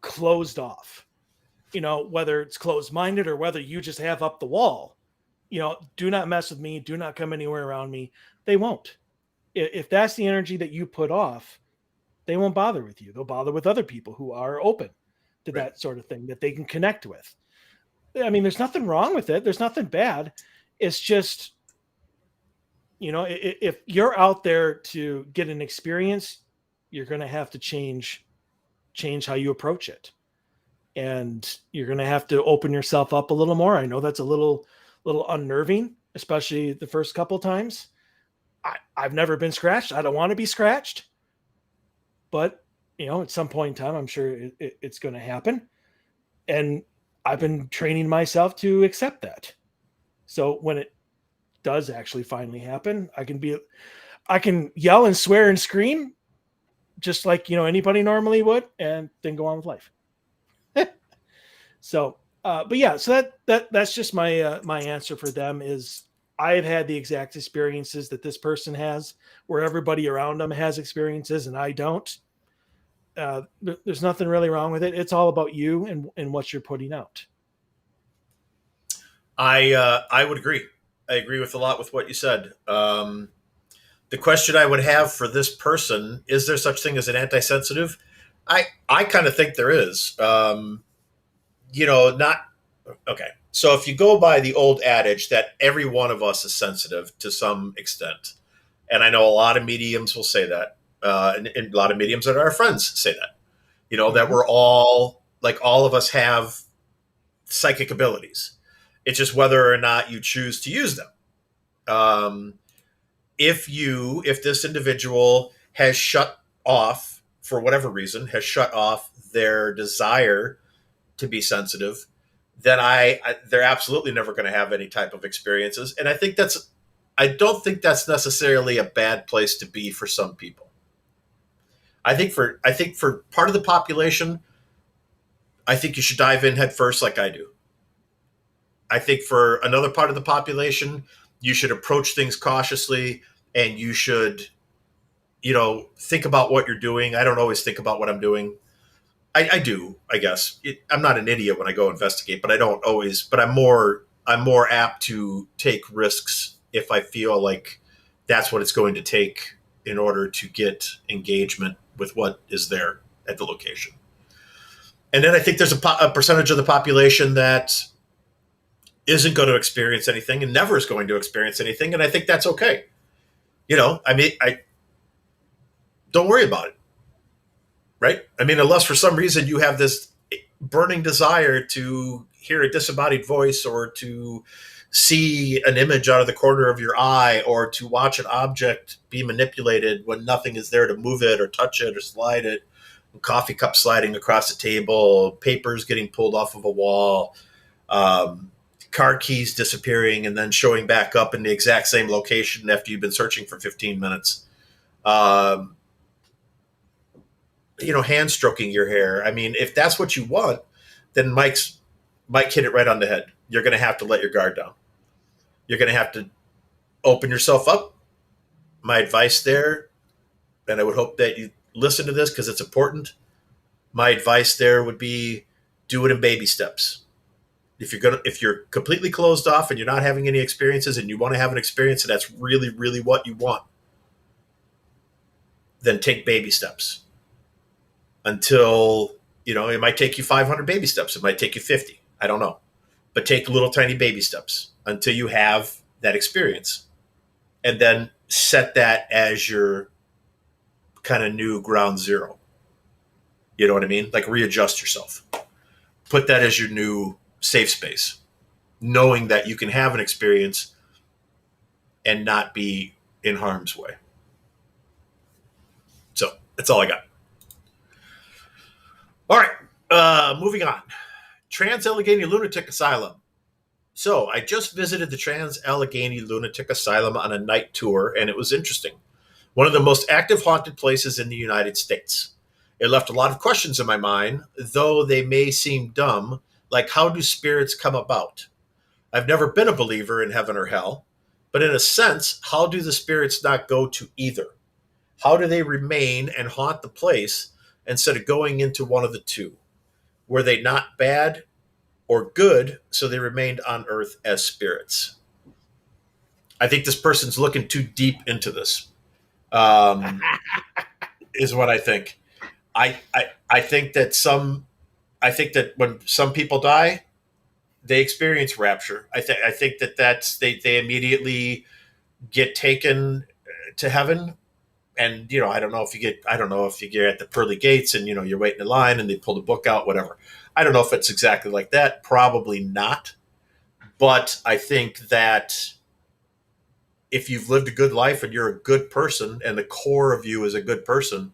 closed off, whether it's closed-minded or whether you just have up the wall, do not mess with me, do not come anywhere around me, they won't. If that's the energy that you put off, they won't bother with you. They'll bother with other people who are open to that sort of thing that they can connect with. I mean, there's nothing wrong with it. There's nothing bad. It's just, if you're out there to get an experience, you're going to have to change how you approach it. And you're going to have to open yourself up a little more. I know that's a little unnerving, especially the first couple of times. I've never been scratched. I don't want to be scratched. But, at some point in time, I'm sure it's going to happen. And I've been training myself to accept that. So when it does actually finally happen, I can yell and swear and scream just like, anybody normally would, and then go on with life. So, but yeah, so that's just my answer for them is I've had the exact experiences that this person has, where everybody around them has experiences and I don't. There's nothing really wrong with it. It's all about you and what you're putting out. I would agree. I agree with a lot with what you said. The question I would have for this person, is there such thing as an anti-sensitive? I kind of think there is. Not okay. So if you go by the old adage that every one of us is sensitive to some extent, and I know a lot of mediums will say that, and a lot of mediums that are our friends say that, that we're all of us have psychic abilities. It's just whether or not you choose to use them. If this individual has shut off, for whatever reason, has shut off their desire to be sensitive, then they're absolutely never going to have any type of experiences. And I don't think that's necessarily a bad place to be for some people. I think for part of the population, I think you should dive in head first like I do. I think for another part of the population, you should approach things cautiously, and you should, think about what you're doing. I don't always think about what I'm doing. I do, I guess. I'm not an idiot when I go investigate, but I don't always. But I'm more apt to take risks if I feel like that's what it's going to take in order to get engagement with what is there at the location. And then I think there's a percentage of the population that isn't going to experience anything and never is going to experience anything. And I think that's okay. I don't worry about it. Right? I mean, unless for some reason you have this burning desire to hear a disembodied voice, or to see an image out of the corner of your eye, or to watch an object be manipulated when nothing is there to move it or touch it or slide it, coffee cup sliding across the table, papers getting pulled off of a wall, car keys disappearing and then showing back up in the exact same location after you've been searching for 15 minutes. Hand stroking your hair. I mean, if that's what you want, then Mike hit it right on the head. You're going to have to let your guard down. You're going to have to open yourself up. My advice there, and I would hope that you listen to this because it's important. My advice there would be, do it in baby steps. If you're completely closed off and you're not having any experiences, and you want to have an experience and that's really, really what you want, then take baby steps. Until, it might take you 500 baby steps. It might take you 50. I don't know. But take little tiny baby steps until you have that experience. And then set that as your kind of new ground zero. You know what I mean? Like, readjust yourself. Put that as your new safe space. Knowing that you can have an experience and not be in harm's way. So that's all I got. All right, moving on. Trans-Allegheny Lunatic Asylum. So I just visited the Trans-Allegheny Lunatic Asylum on a night tour, and it was interesting. One of the most active haunted places in the United States. It left a lot of questions in my mind, though they may seem dumb, like how do spirits come about? I've never been a believer in heaven or hell, but in a sense, how do the spirits not go to either? How do they remain and haunt the place instead of going into one of the two? Were they not bad or good, so they remained on Earth as spirits? I think this person's looking too deep into this, is what I think. I think that when some people die, they experience rapture. I think that's they immediately get taken to heaven. And, I don't know if you get at the pearly gates and, you're waiting in line and they pull the book out, whatever. I don't know if it's exactly like that. Probably not. But I think that if you've lived a good life and you're a good person and the core of you is a good person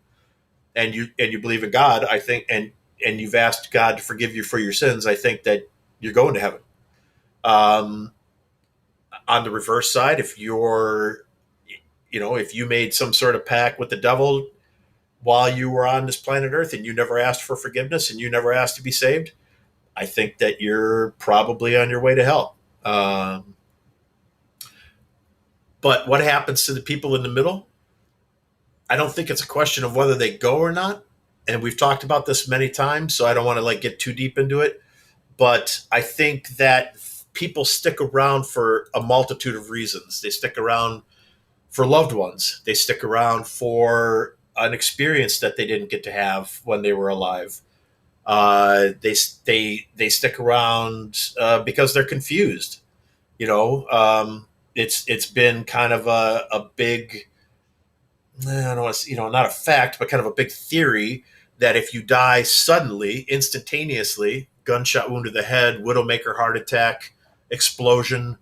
and you believe in God, I think, and you've asked God to forgive you for your sins, I think that you're going to heaven. On the reverse side, if you made some sort of pact with the devil while you were on this planet Earth and you never asked for forgiveness and you never asked to be saved, I think that you're probably on your way to hell. But what happens to the people in the middle? I don't think it's a question of whether they go or not. And we've talked about this many times, so I don't want to get too deep into it. But I think that people stick around for a multitude of reasons. They stick around for loved ones. They stick around for an experience that they didn't get to have when they were alive. They stick around because they're confused. You know, it's been kind of a big, I don't know, not a fact, but kind of a big theory that if you die suddenly, instantaneously, gunshot wound to the head, widowmaker heart attack, explosion,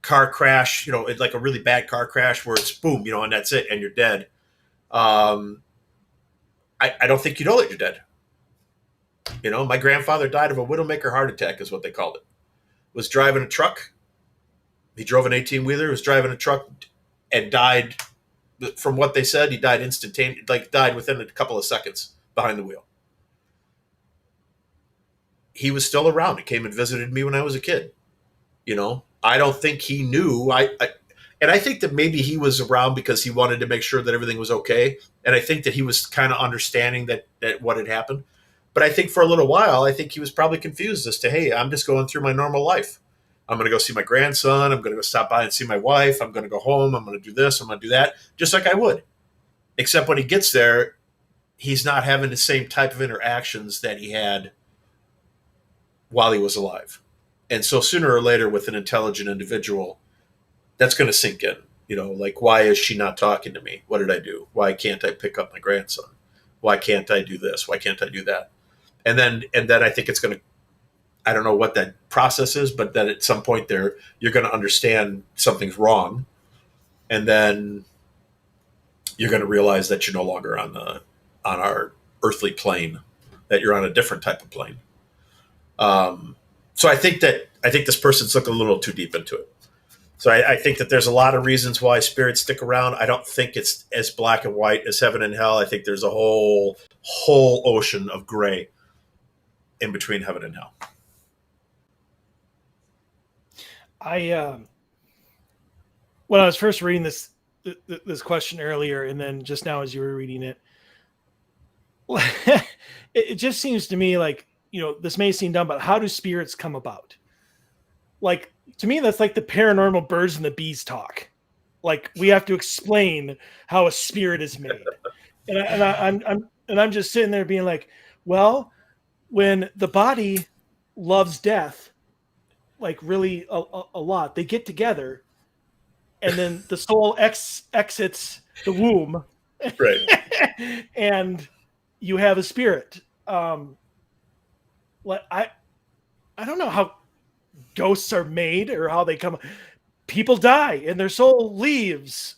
car crash, it's like a really bad car crash where it's boom, and that's it, and you're dead. I don't think you know that you're dead. My grandfather died of a widowmaker heart attack, is what they called it. Was driving a truck. He drove an 18-wheeler, was driving a truck, and died. From what they said, he died instantaneously, died within a couple of seconds behind the wheel. He was still around. He came and visited me when I was a kid. I don't think he knew. And I think that maybe he was around because he wanted to make sure that everything was okay. And I think that he was kind of understanding that what had happened. But I think for a little while, I think he was probably confused as to, hey, I'm just going through my normal life. I'm going to go see my grandson. I'm going to go stop by and see my wife. I'm going to go home. I'm going to do this. I'm going to do that, just like I would. Except when he gets there, he's not having the same type of interactions that he had while he was alive. And so sooner or later, with an intelligent individual, that's going to sink in. Why is she not talking to me? What did I do? Why can't I pick up my grandson? Why can't I do this? Why can't I do that? And then I think it's going to, I don't know what that process is, but that at some point there, you're going to understand something's wrong. And then you're going to realize that you're no longer on our earthly plane, that you're on a different type of plane. So I think this person's looking a little too deep into it. So I think that there's a lot of reasons why spirits stick around. I don't think it's as black and white as heaven and hell. I think there's a whole ocean of gray in between heaven and hell. When I was first reading this question earlier, and then just now as you were reading it, it just seems to me like, this may seem dumb, but how do spirits come about? Like, to me, that's like the paranormal birds and the bees talk. Like, we have to explain how a spirit is made. And I'm just sitting there being like, well, when the body loves death, like really a lot, they get together, and then the soul exits the womb, right? And you have a spirit. I don't know how ghosts are made or how they come. People die and their soul leaves,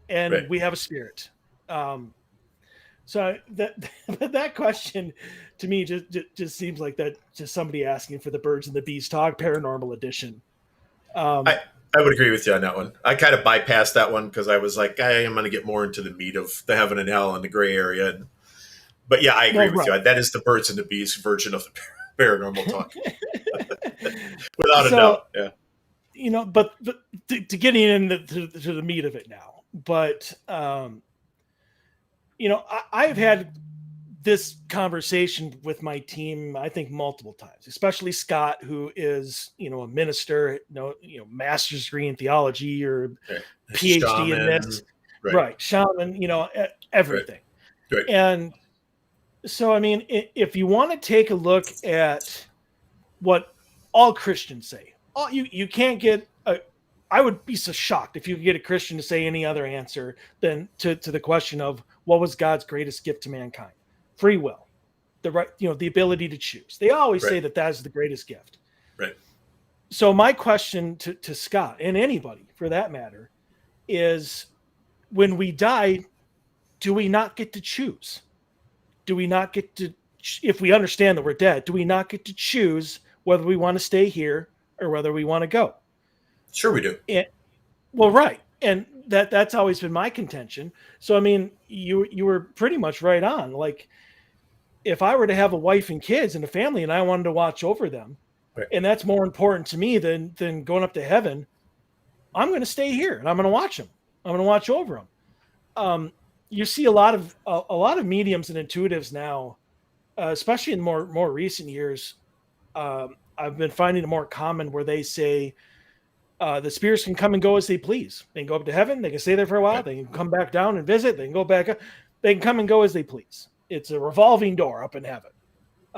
and right. We have a spirit. So that question to me just seems like that just somebody asking for the birds and the bees talk paranormal edition. I would agree with you on that one. I kind of bypassed that one because I was like, I am going to get more into the meat of the heaven and hell and the gray area. But yeah, I agree with you. That is the birds and the bees version of the paranormal talk. Without a doubt. Yeah. But to getting into the meat of it now, but I've had this conversation with my team, I think multiple times, especially Scott, who is, a minister, master's degree in theology or PhD shaman, in this, right? Shaman, everything. Right. And so, I mean, if you want to take a look at what all Christians say, you can't get I would be so shocked if you could get a Christian to say any other answer than to the question of what was God's greatest gift to mankind? Free will, the right, the ability to choose. They always say that is the greatest gift. Right. So my question to Scott and anybody for that matter is, when we die, do we not get to choose? Do we not get to, if we understand that we're dead, do we not get to choose whether we want to stay here or whether we want to go? Sure we do. Well, right. And that's always been my contention. So, I mean, you were pretty much right on. Like, if I were to have a wife and kids and a family and I wanted to watch over them, and that's more important to me than going up to heaven, I'm going to stay here and I'm going to watch them. I'm going to watch over them. You see a lot of mediums and intuitives now, especially in more recent years. I've been finding it more common where they say, The spirits can come and go as they please. They can go up to heaven. They can stay there for a while. Right. They can come back down and visit. They can go back up. They can come and go as they please. It's a revolving door up in heaven.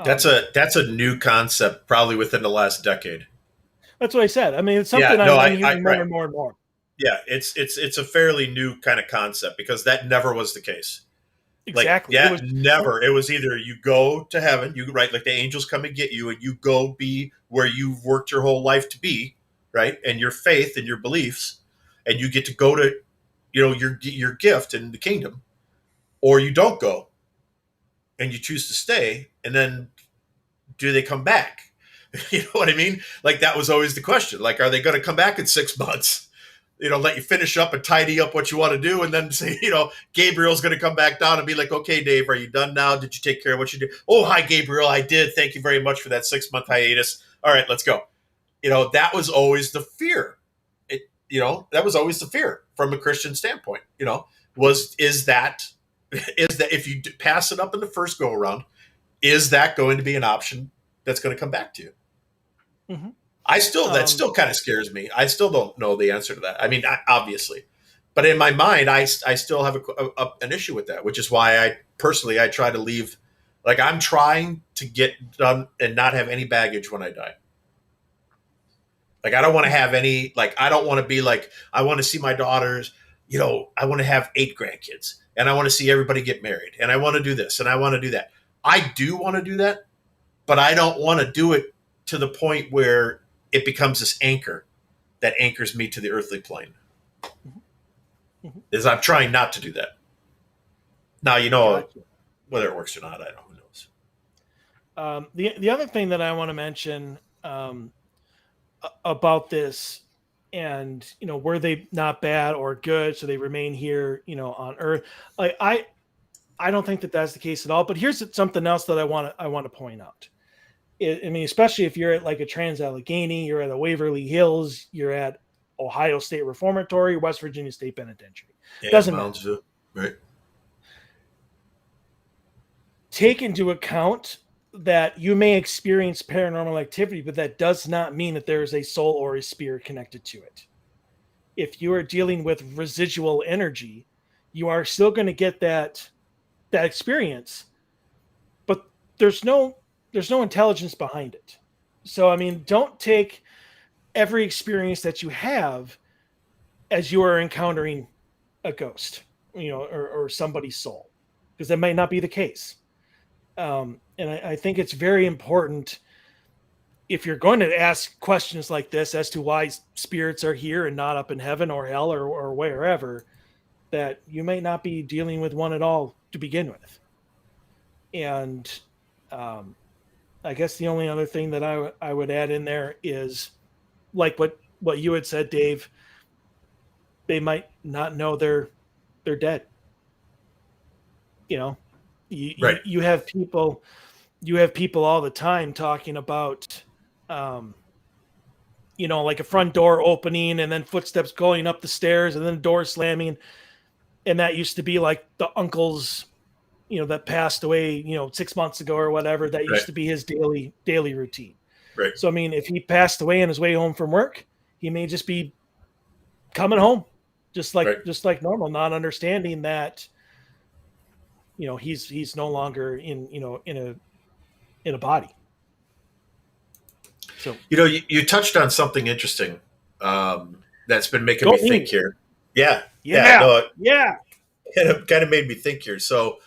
That's a new concept, probably within the last decade. That's what I said. I mean, it's something I'm hearing more and more and more. Yeah, it's a fairly new kind of concept because that never was the case. Exactly. Like, never. It was either you go to heaven, like the angels come and get you, and you go be where you've worked your whole life to be, right? And your faith and your beliefs, and you get to go to, your gift in the kingdom, or you don't go, and you choose to stay, and then do they come back? You know what I mean? Like, that was always the question. Like, are they going to come back in 6 months? Let you finish up and tidy up what you want to do, and then say, Gabriel's going to come back down and be like, okay, Dave, are you done now? Did you take care of what you did? Oh, hi, Gabriel. I did. Thank you very much for that 6-month hiatus. All right, let's go. That was always the fear. That was always the fear from a Christian standpoint, is that if you pass it up in the first go around, is that going to be an option that's going to come back to you? Mm-hmm. That still kind of scares me. I still don't know the answer to that. I mean, obviously, but in my mind, I still have an issue with that, which is why I try to leave. Like, I'm trying to get done and not have any baggage when I die. Like, I don't want to have any, I don't want to be like, I want to see my daughters, I want to have 8 grandkids, and I want to see everybody get married, and I want to do this, and I want to do that. I do want to do that, but I don't want to do it to the point where it becomes this anchor that anchors me to the earthly plane. Mm-hmm. Is I'm trying not to do that. Now, whether it works or not, I don't know. Who knows? The other thing that I want to mention about this, and were they not bad or good, so they remain here, on Earth? I don't think that that's the case at all. But here's something else that I want to point out. I mean, especially if you're at like a Trans-Allegheny, you're at a Waverly Hills, you're at Ohio State Reformatory, West Virginia State Penitentiary. Yeah, doesn't matter. Right. Take into account that you may experience paranormal activity, but that does not mean that there is a soul or a spirit connected to it. If you are dealing with residual energy, you are still going to get that experience, but there's no intelligence behind it. So, I mean, don't take every experience that you have as you are encountering a ghost, or somebody's soul, because that might not be the case. And I think it's very important, if you're going to ask questions like this as to why spirits are here and not up in heaven or hell or wherever, that you may not be dealing with one at all to begin with. And I guess the only other thing that I would add in there is, like what you had said, Dave, they might not know they're dead. Right. You have people all the time talking about, like a front door opening and then footsteps going up the stairs and then the door slamming. And that used to be like the uncle's, that passed away, 6 months ago or whatever. That used to be his daily routine. Right. So, I mean, if he passed away on his way home from work, he may just be coming home, just like normal, not understanding that, he's no longer in a body. So, you touched on something interesting that's been making me think here. Yeah. It kind of made me think here. So,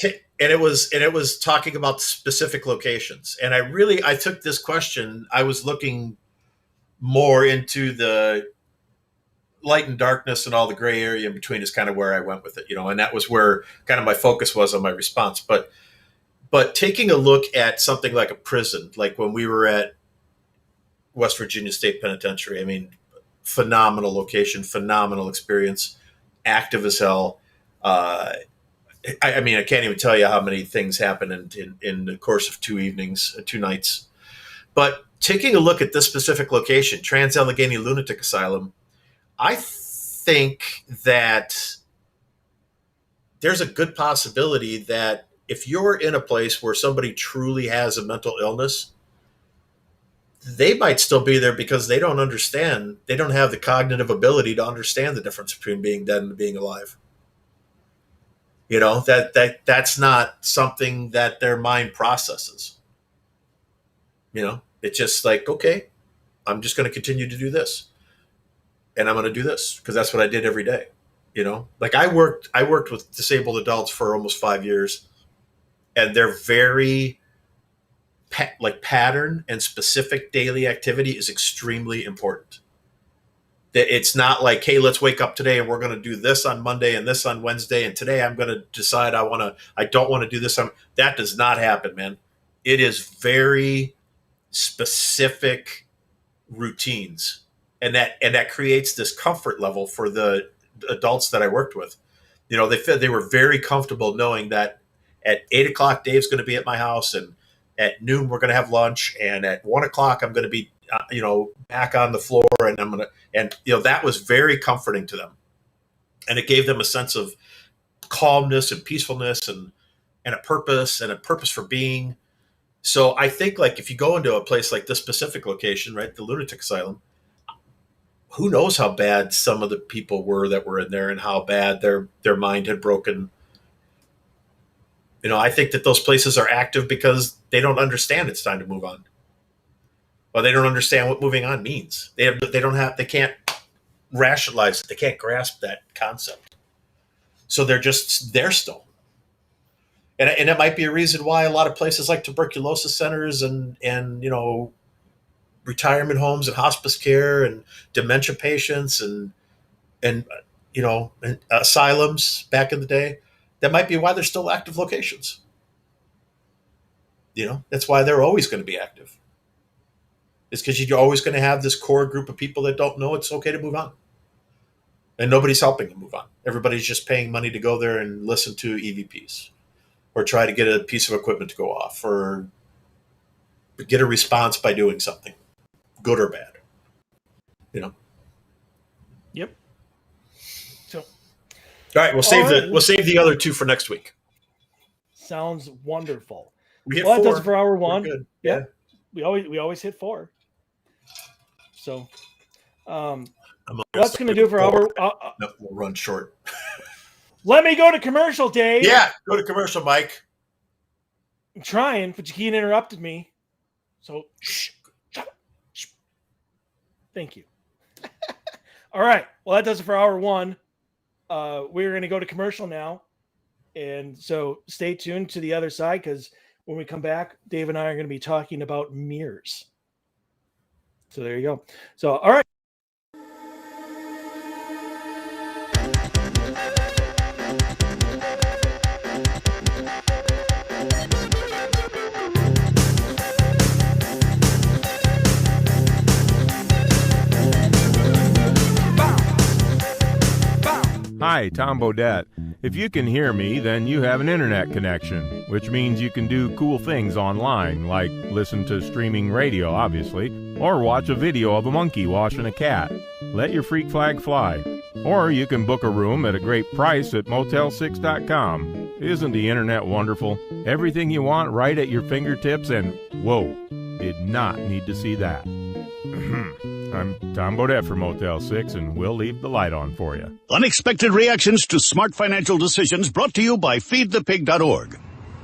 and it was talking about specific locations. And I took this question. I was looking more into the light and darkness and all the gray area in between is kind of where I went with it, and that was where kind of my focus was on my response. But taking a look at something like a prison, like when we were at West Virginia State Penitentiary, I mean, phenomenal location, phenomenal experience, active as hell. I mean, I can't even tell you how many things happened in the course of 2 evenings, 2 nights. But taking a look at this specific location, Trans-Allegheny Lunatic Asylum, I think that there's a good possibility that if you're in a place where somebody truly has a mental illness, they might still be there because they don't understand. They don't have the cognitive ability to understand the difference between being dead and being alive. You know, that's not something that their mind processes. You know, it's just like, okay, I'm just going to continue to do this. And I'm going to do this because that's what I did every day. You know, like I worked with disabled adults for almost 5 years, and they're very pattern and specific daily activity is extremely important. That it's not like, hey, let's wake up today and we're going to do this on Monday and this on Wednesday, and today I'm going to decide I don't want to do this. That does not happen, man. It is very specific routines, and that creates this comfort level for the adults that I worked with. You know, they were very comfortable knowing that at 8 o'clock Dave's going to be at my house, and at noon we're going to have lunch, and at 1 o'clock I'm going to be back on the floor, and that was very comforting to them, and it gave them a sense of calmness and peacefulness and a purpose for being. So I think, like, if you go into a place like this specific location, right, the lunatic asylum, who knows how bad some of the people were that were in there and how bad their mind had broken. You know, I think that those places are active because they don't understand it's time to move on. Well, they don't understand what moving on means. They can't rationalize it. They can't grasp that concept. So they're just there still. And it might be a reason why a lot of places like tuberculosis centers and retirement homes and hospice care and dementia patients and asylums back in the day, that might be why they're still active locations. You know, that's why they're always going to be active. It's because you're always going to have this core group of people that don't know it's okay to move on. And nobody's helping them move on. Everybody's just paying money to go there and listen to EVPs or try to get a piece of equipment to go off or get a response by doing something, good or bad. You know? Yep. So, all right, we'll save the other two for next week. Sounds wonderful. We hit that 4. does it for hour one. Good. Yeah. We always hit 4. So that's going to do it for hour. No, we'll run short. Let me go to commercial, Dave. Yeah, go to commercial, Mike. I'm trying, but you interrupted me. So shh. Thank you. All right. Well, that does it for hour 1. We're going to go to commercial now. And so stay tuned to the other side, because when we come back, Dave and I are going to be talking about mirrors. So there you go. So, all right. Hi, Tom Bodette. If you can hear me, then you have an internet connection, which means you can do cool things online, like listen to streaming radio, obviously, or watch a video of a monkey washing a cat. Let your freak flag fly. Or you can book a room at a great price at Motel6.com. Isn't the internet wonderful? Everything you want right at your fingertips, and whoa, did not need to see that. I'm Tom Bodette for Motel 6, and we'll leave the light on for you. Unexpected reactions to smart financial decisions brought to you by feedthepig.org.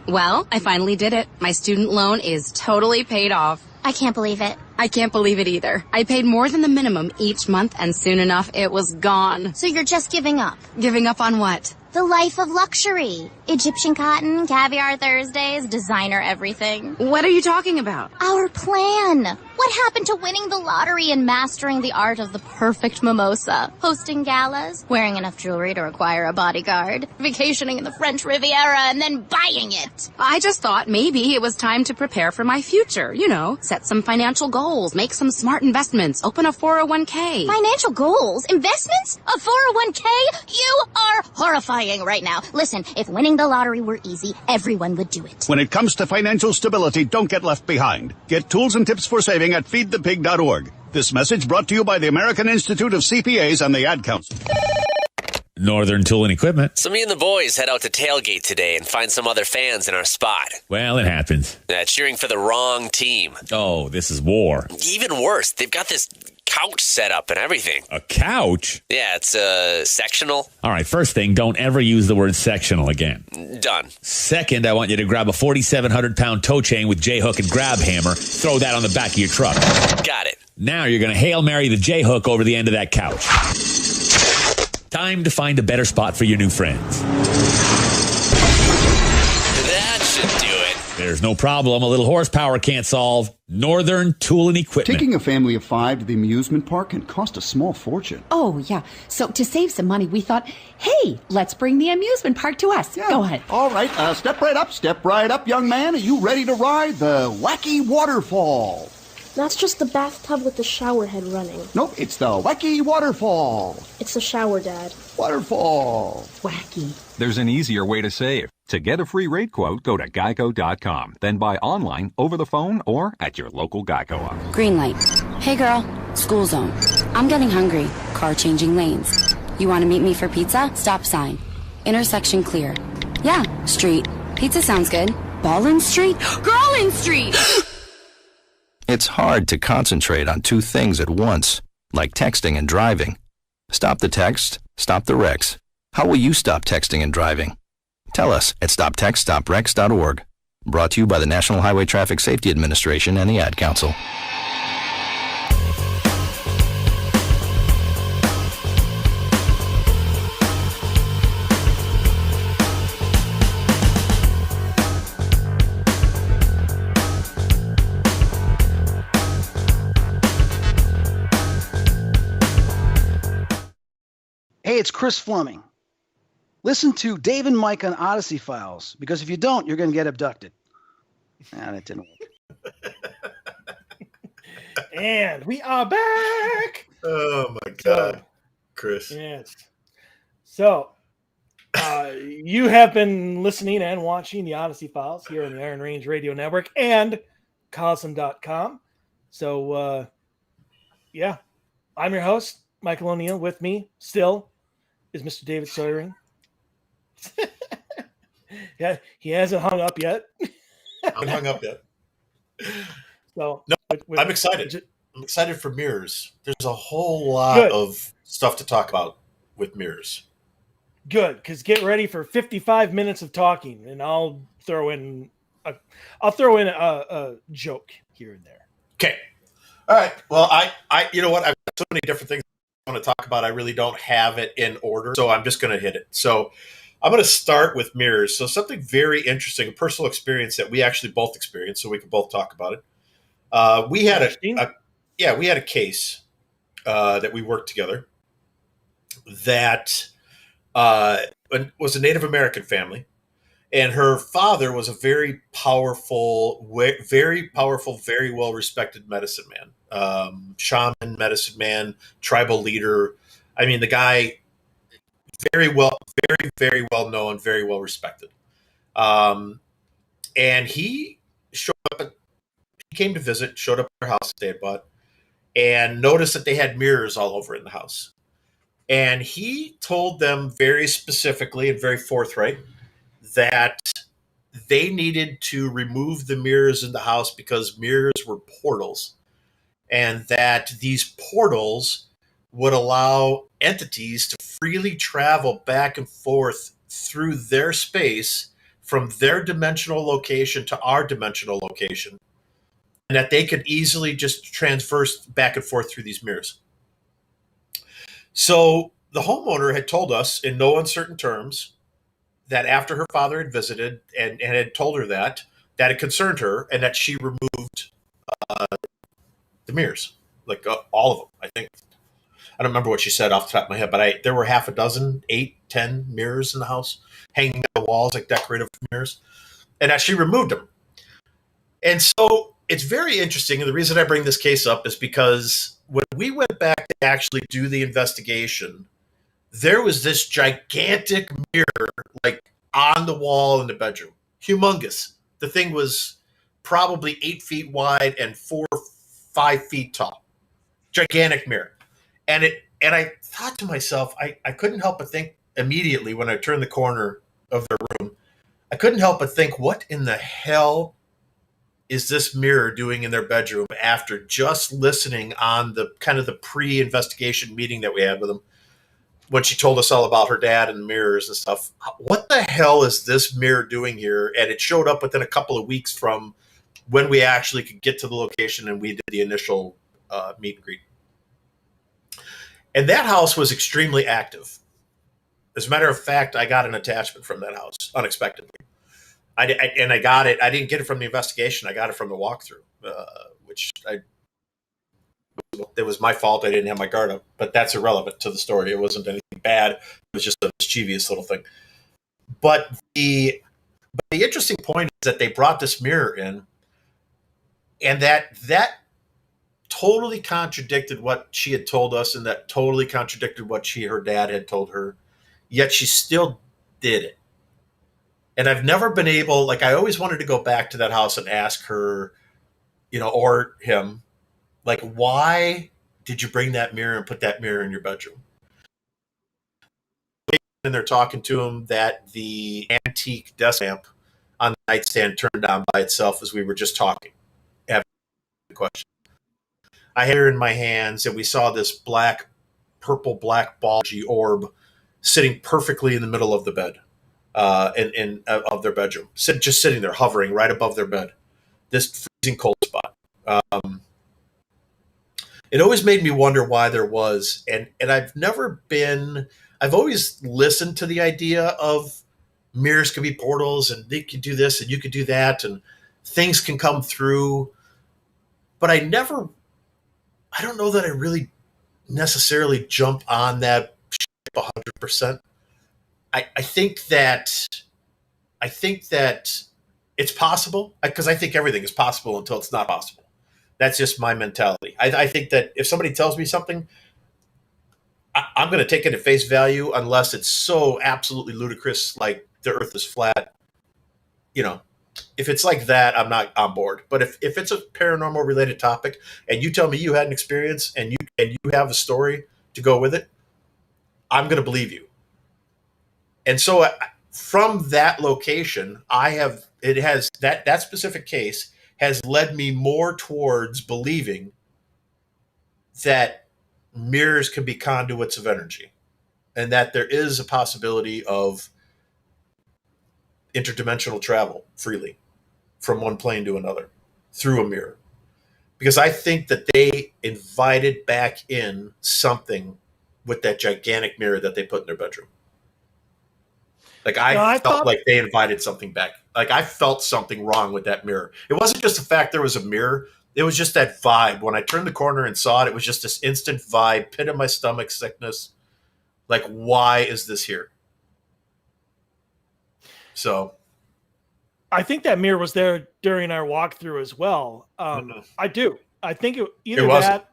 Well, I finally did it. My student loan is totally paid off. I can't believe it. I can't believe it either. I paid more than the minimum each month, and soon enough, it was gone. So you're just giving up? Giving up on what? The life of luxury. Egyptian cotton, caviar Thursdays, designer everything. What are you talking about? Our plan. What happened to winning the lottery and mastering the art of the perfect mimosa? Hosting galas, wearing enough jewelry to require a bodyguard, vacationing in the French Riviera, and then buying it. I just thought maybe it was time to prepare for my future. You know, set some financial goals, make some smart investments, open a 401k. Financial goals? Investments? A 401k? You are horrifying right now. Listen, if winning the lottery were easy, everyone would do it. When it comes to financial stability, don't get left behind. Get tools and tips for saving at feedthepig.org. This message brought to you by the American Institute of CPAs and the Ad Council. Northern Tool and Equipment. So me and the boys head out to tailgate today and find some other fans in our spot. Well, it happens. Cheering for the wrong team. Oh, this is war. Even worse, they've got this couch set up and everything. A couch? Yeah, it's sectional. All right, first thing, don't ever use the word sectional again. Done. Second, I want you to grab a 4,700-pound tow chain with J-hook and grab hammer. Throw that on the back of your truck. Got it. Now you're going to Hail Mary the J-hook over the end of that couch. Time to find a better spot for your new friends. That should do it. There's no problem a little horsepower can't solve. Northern Tool and Equipment. Taking a family of 5 to the amusement park can cost a small fortune. Oh, yeah. So to save some money, we thought, hey, let's bring the amusement park to us. Yeah. Go ahead. All right, step right up, young man. Are you ready to ride the wacky waterfall? That's just the bathtub with the shower head running. Nope, it's the wacky waterfall. It's the shower, Dad. Waterfall. Wacky. There's an easier way to save. To get a free rate quote, go to geico.com. Then buy online, over the phone, or at your local Geico office. Green light. Hey girl, school zone. I'm getting hungry. Car changing lanes. You want to meet me for pizza? Stop sign. Intersection clear. Yeah, street. Pizza sounds good. Ballin Street? Girlin Street! It's hard to concentrate on two things at once, like texting and driving. Stop the text, stop the wrecks. How will you stop texting and driving? Tell us at stoptextstopwrecks.org. Brought to you by the National Highway Traffic Safety Administration and the Ad Council. Hey, it's Chris Fleming. Listen to Dave and Mike on Odyssey Files, because if you don't, you're going to get abducted. That didn't work. And we are back. Oh, my God. Chris. Yes. So, you have been listening and watching the Odyssey Files here on the Iron Range Radio Network and Cosm.com. So, yeah, I'm your host, Michael O'Neill. With me still is Mr. David Soyring. Yeah, he hasn't hung up yet. I'm hung up yet. So no, I'm excited. I'm excited for mirrors. There's a whole lot of stuff to talk about with mirrors. Good, because get ready for 55 minutes of talking, and I'll throw in a joke here and there. Okay. All right. Well, I you know what? I've got so many different things I want to talk about. I really don't have it in order, so I'm just going to hit it. So I'm going to start with mirrors. So something very interesting, a personal experience that we actually both experienced, so we can both talk about it. We had a case that we worked together that was a Native American family, and her father was a very powerful, very well-respected medicine man, shaman, medicine man, tribal leader. I mean, the guy, very well known, very well respected. And he came to visit, showed up at their house that they had bought, and noticed that they had mirrors all over in the house. And he told them very specifically and very forthright that they needed to remove the mirrors in the house because mirrors were portals, and that these portals would allow entities to freely travel back and forth through their space from their dimensional location to our dimensional location, and that they could easily just transverse back and forth through these mirrors. So the homeowner had told us in no uncertain terms that after her father had visited and had told her that it concerned her, and that she removed the mirrors, like all of them, I think. I don't remember what she said off the top of my head, but there were half a dozen, 8, 10 mirrors in the house hanging on the walls, like decorative mirrors, and that she removed them. And so it's very interesting. And the reason I bring this case up is because when we went back to actually do the investigation, there was this gigantic mirror, like on the wall in the bedroom, humongous. The thing was probably 8 feet wide and 4 or 5 feet tall, gigantic mirror. And I thought to myself, I couldn't help but think, immediately when I turned the corner of their room, I couldn't help but think, what in the hell is this mirror doing in their bedroom after just listening on the kind of the pre-investigation meeting that we had with them when she told us all about her dad and mirrors and stuff. What the hell is this mirror doing here? And it showed up within a couple of weeks from when we actually could get to the location and we did the initial meet and greet. And that house was extremely active. As a matter of fact, I got an attachment from that house unexpectedly. I got it. I didn't get it from the investigation. I got it from the walkthrough, it was my fault. I didn't have my guard up, but that's irrelevant to the story. It wasn't anything bad. It was just a mischievous little thing. But the interesting point is that they brought this mirror in, and that totally contradicted what she had told us, and that totally contradicted what her dad had told her. Yet she still did it. And I've never been able, like, I always wanted to go back to that house and ask her, or him, like, why did you bring that mirror and put that mirror in your bedroom? And they're talking to him that the antique desk lamp on the nightstand turned on by itself as we were just talking. Having a question. I had her in my hands, and we saw this purple black bulgy orb sitting perfectly in the middle of the bed. Of their bedroom, just sitting there, hovering right above their bed. This freezing cold spot. It always made me wonder why there was, and I've always listened to the idea of mirrors can be portals, and they could do this, and you could do that, and things can come through. But I don't know that I really necessarily jump on that ship 100%. I think that it's possible, because I think everything is possible until it's not possible. That's just my mentality. I think that if somebody tells me something, I'm going to take it at face value unless it's so absolutely ludicrous, like the earth is flat. If it's like that, I'm not on board. But if it's a paranormal related topic and you tell me you had an experience and you have a story to go with it, I'm going to believe you. And so from that location, that specific case has led me more towards believing that mirrors can be conduits of energy, and that there is a possibility of interdimensional travel freely from one plane to another through a mirror. Because I think that they invited back in something with that gigantic mirror that they put in their bedroom. Like I felt like they invited something back. Like I felt something wrong with that mirror. It wasn't just the fact there was a mirror. It was just that vibe. When I turned the corner and saw it, it was just this instant vibe, pit in my stomach, sickness. Like, why is this here? So I think that mirror was there during our walkthrough as well. I do. I think either that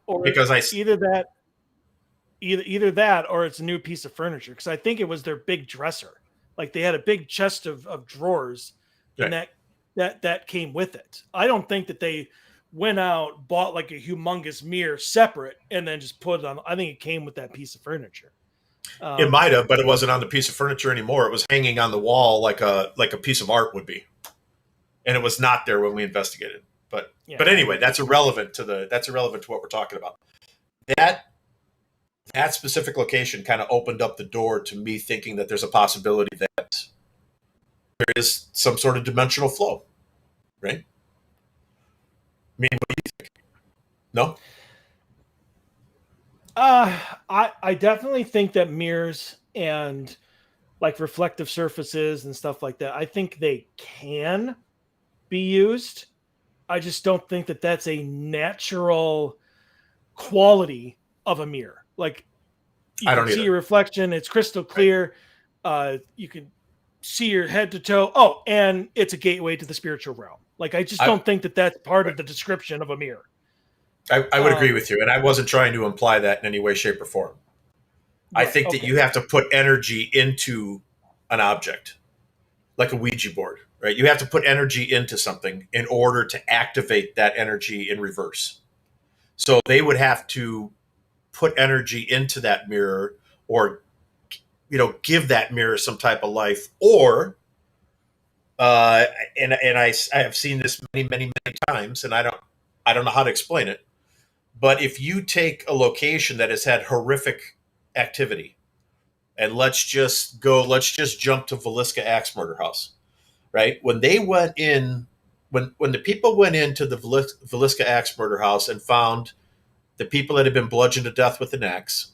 or it's a new piece of furniture, because I think it was their big dresser. Like they had a big chest of drawers, and that came with it. I don't think that they went out, bought like a humongous mirror separate, and then just put it on. I think it came with that piece of furniture. It might have, but it wasn't on the piece of furniture anymore. It was hanging on the wall like a piece of art would be, and it was not there when we investigated. But anyway, that's irrelevant to what we're talking about. That specific location kind of opened up the door to me thinking that there's a possibility that there is some sort of dimensional flow, right? I mean, what do you think? No? I definitely think that mirrors and like reflective surfaces and stuff like that, I think they can be used. I just don't think that that's a natural quality of a mirror. Like you can see your reflection, it's crystal clear. You can see your head to toe. Oh, and it's a gateway to the spiritual realm. Like I just don't think that that's part of the description of a mirror. I would agree with you, and I wasn't trying to imply that in any way, shape, or form. I think that you have to put energy into an object, like a Ouija board, right? You have to put energy into something in order to activate that energy in reverse. So they would have to put energy into that mirror or give that mirror some type of life, or and I have seen this many, many, many times, and I don't know how to explain it. But if you take a location that has had horrific activity, and let's just jump to Villisca Axe Murder House, right? When they went in, when the people went into the Villisca Axe Murder House and found the people that had been bludgeoned to death with an axe,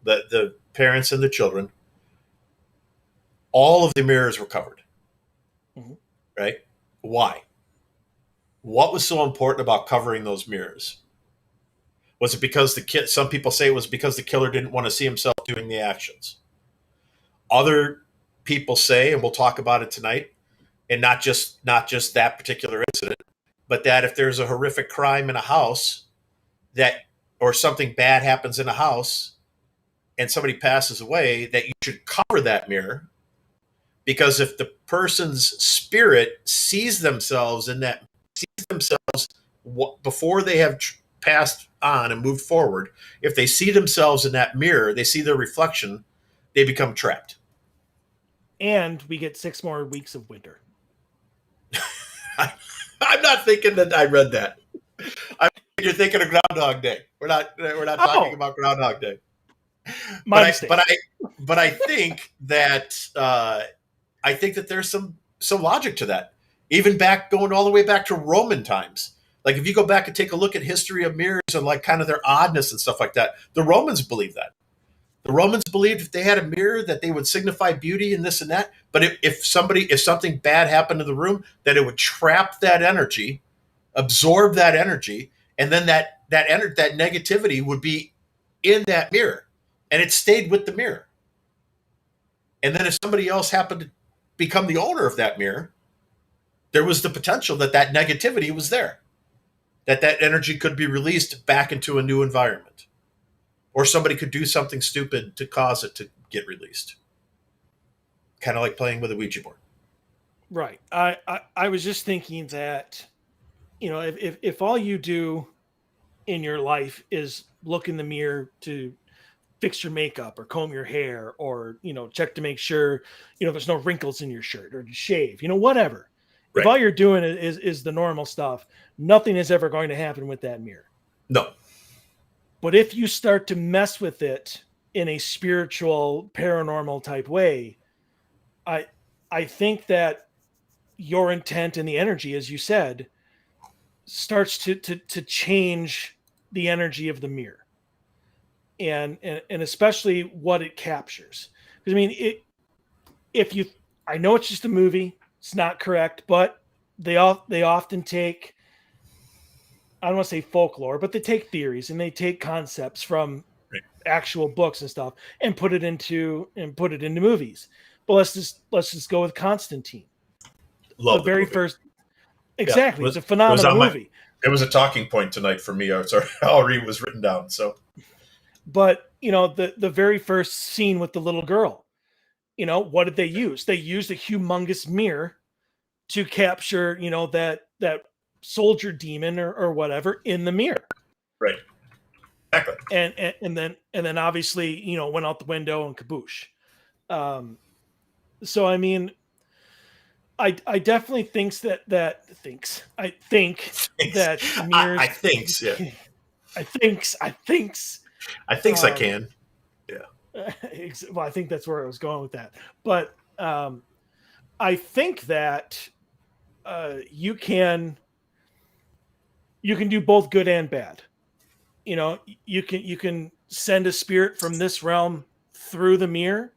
the parents and the children, all of the mirrors were covered. Mhm. Right? Why? What was so important about covering those mirrors? Was it because some people say it was because the killer didn't want to see himself doing the actions. Other people say, and we'll talk about it tonight, and not just that particular incident, but that if there's a horrific crime in a house or something bad happens in a house and somebody passes away, that you should cover that mirror, because if the person's spirit sees themselves before they have passed on and moved forward, if they see themselves in that mirror, they see their reflection, they become trapped. And we get 6 more weeks of winter. I'm not thinking that I read that. You're thinking of Groundhog Day. We're not talking about Groundhog Day. My mistake. But I think that there's some logic to that. Even going all the way back to Roman times. Like if you go back and take a look at history of mirrors and like kind of their oddness and stuff like that, the Romans believed that. The Romans believed if they had a mirror that they would signify beauty and this and that. But if something bad happened in the room, that it would trap that energy, absorb that energy, and then that negativity would be in that mirror, and it stayed with the mirror. And then if somebody else happened to become the owner of that mirror, there was the potential that negativity was there, that energy could be released back into a new environment, or somebody could do something stupid to cause it to get released. Kind of like playing with a Ouija board. Right. I was just thinking that, if all you do in your life is look in the mirror to fix your makeup or comb your hair or, check to make sure, there's no wrinkles in your shirt, or to shave, whatever. Right. If all you're doing is the normal stuff, nothing is ever going to happen with that mirror. No. But if you start to mess with it in a spiritual, paranormal type way, I think that your intent and the energy, as you said, starts to change the energy of the mirror, and especially what it captures. Because I know it's just a movie, it's not correct, but they often take, I don't want to say folklore, but they take theories and they take concepts from actual books and stuff and put it into movies. But let's just go with Constantine. Love the very movie. first. Exactly. Yeah, it's a phenomenal movie. It was a talking point tonight for me. Already was written down. So, but the very first scene with the little girl, what did they use? They used a humongous mirror to capture, that soldier demon or whatever in the mirror. Right. Exactly. And then obviously, went out the window and kaboosh. So I mean, I definitely think that mirrors. I can. Yeah. Well, I think that's where I was going with that. But I think that you can do both good and bad. You can send a spirit from this realm through the mirror,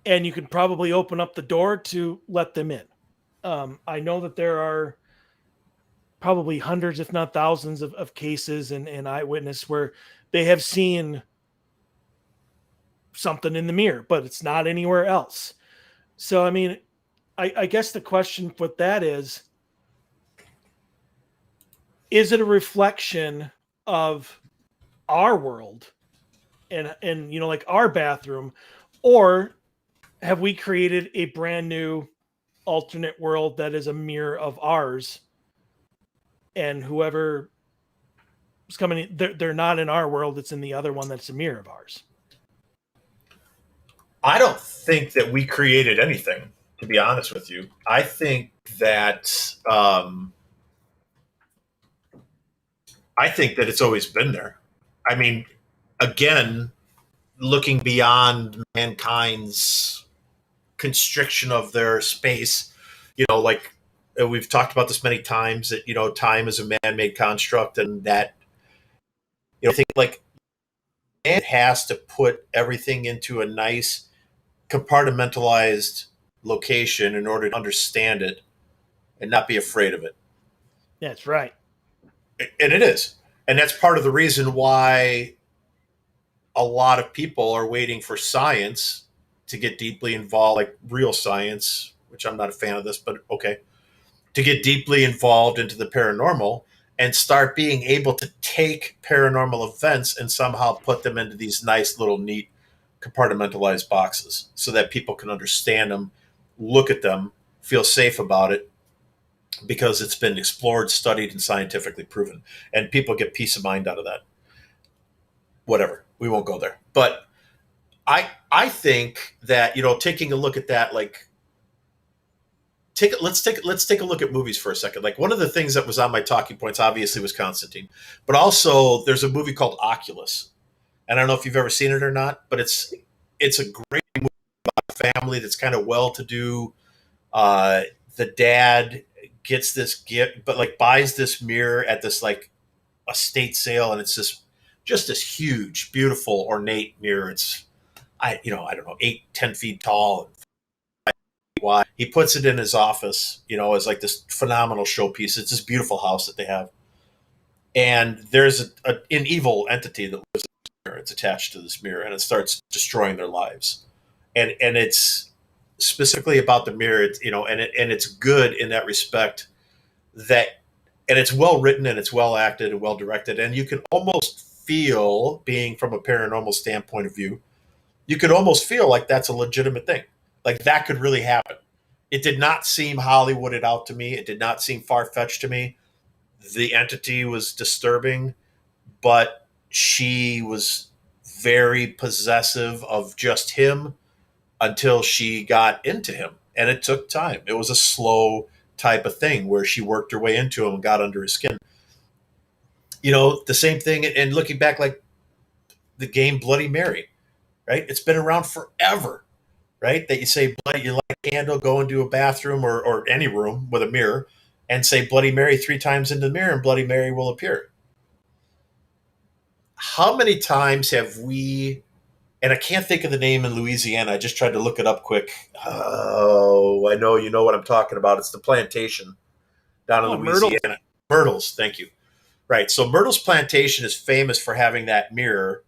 and you can probably open up the door to let them in. I know that there are probably hundreds, if not thousands, of cases and eyewitness where they have seen something in the mirror, but it's not anywhere else. So, I mean, I guess the question with that is it a reflection of our world and like our bathroom, or have we created a brand new alternate world that is a mirror of ours, and whoever is coming in, they're not in our world, it's in the other one that's a mirror of ours? I don't think that we created anything, to be honest with you. I think that it's always been there. I mean, again, looking beyond mankind's constriction of their space, like we've talked about this many times, that time is a man-made construct, and that I think like man has to put everything into a nice compartmentalized location in order to understand it and not be afraid of it. That's right. And it is. And that's part of the reason why a lot of people are waiting for science to get deeply involved, like real science, which I'm not a fan of this, but okay, to get deeply involved into the paranormal and start being able to take paranormal events and somehow put them into these nice little neat compartmentalized boxes so that people can understand them, look at them, feel safe about it, because it's been explored, studied, and scientifically proven. And people get peace of mind out of that. Whatever. We won't go there. But I think that, taking a look at that, like let's take a look at movies for a second. Like, one of the things that was on my talking points obviously was Constantine, but also there's a movie called Oculus. And I don't know if you've ever seen it or not, but it's a great movie about a family that's kind of well-to-do. The dad gets this gift, but like buys this mirror at this like estate sale, and it's just this huge, beautiful, ornate mirror. It's I don't know, 8-10 feet tall and 5 feet wide. He puts it in his office, as like this phenomenal showpiece. It's this beautiful house that they have, and there's an evil entity that lives in this mirror. It's attached to this mirror, and it starts destroying their lives. And it's specifically about the mirror, and it's good in that respect, and it's well written and it's well acted and well directed, and you can almost feel, being from a paranormal standpoint of view, you could almost feel like that's a legitimate thing, like that could really happen. It did not seem Hollywooded out to me. It did not seem far-fetched to me. The entity was disturbing, but she was very possessive of just him until she got into him. And it took time. It was a slow type of thing where she worked her way into him and got under his skin. The same thing, and looking back, like the game Bloody Mary, right? It's been around forever, right? That you say, you light a candle, go into a bathroom or any room with a mirror and say Bloody Mary 3 times into the mirror and Bloody Mary will appear. How many times have we, and I can't think of the name in Louisiana, I just tried to look it up quick. Oh, I know you know what I'm talking about. It's the plantation down in Louisiana. Myrtles, thank you. Right, so Myrtle's Plantation is famous for having that mirror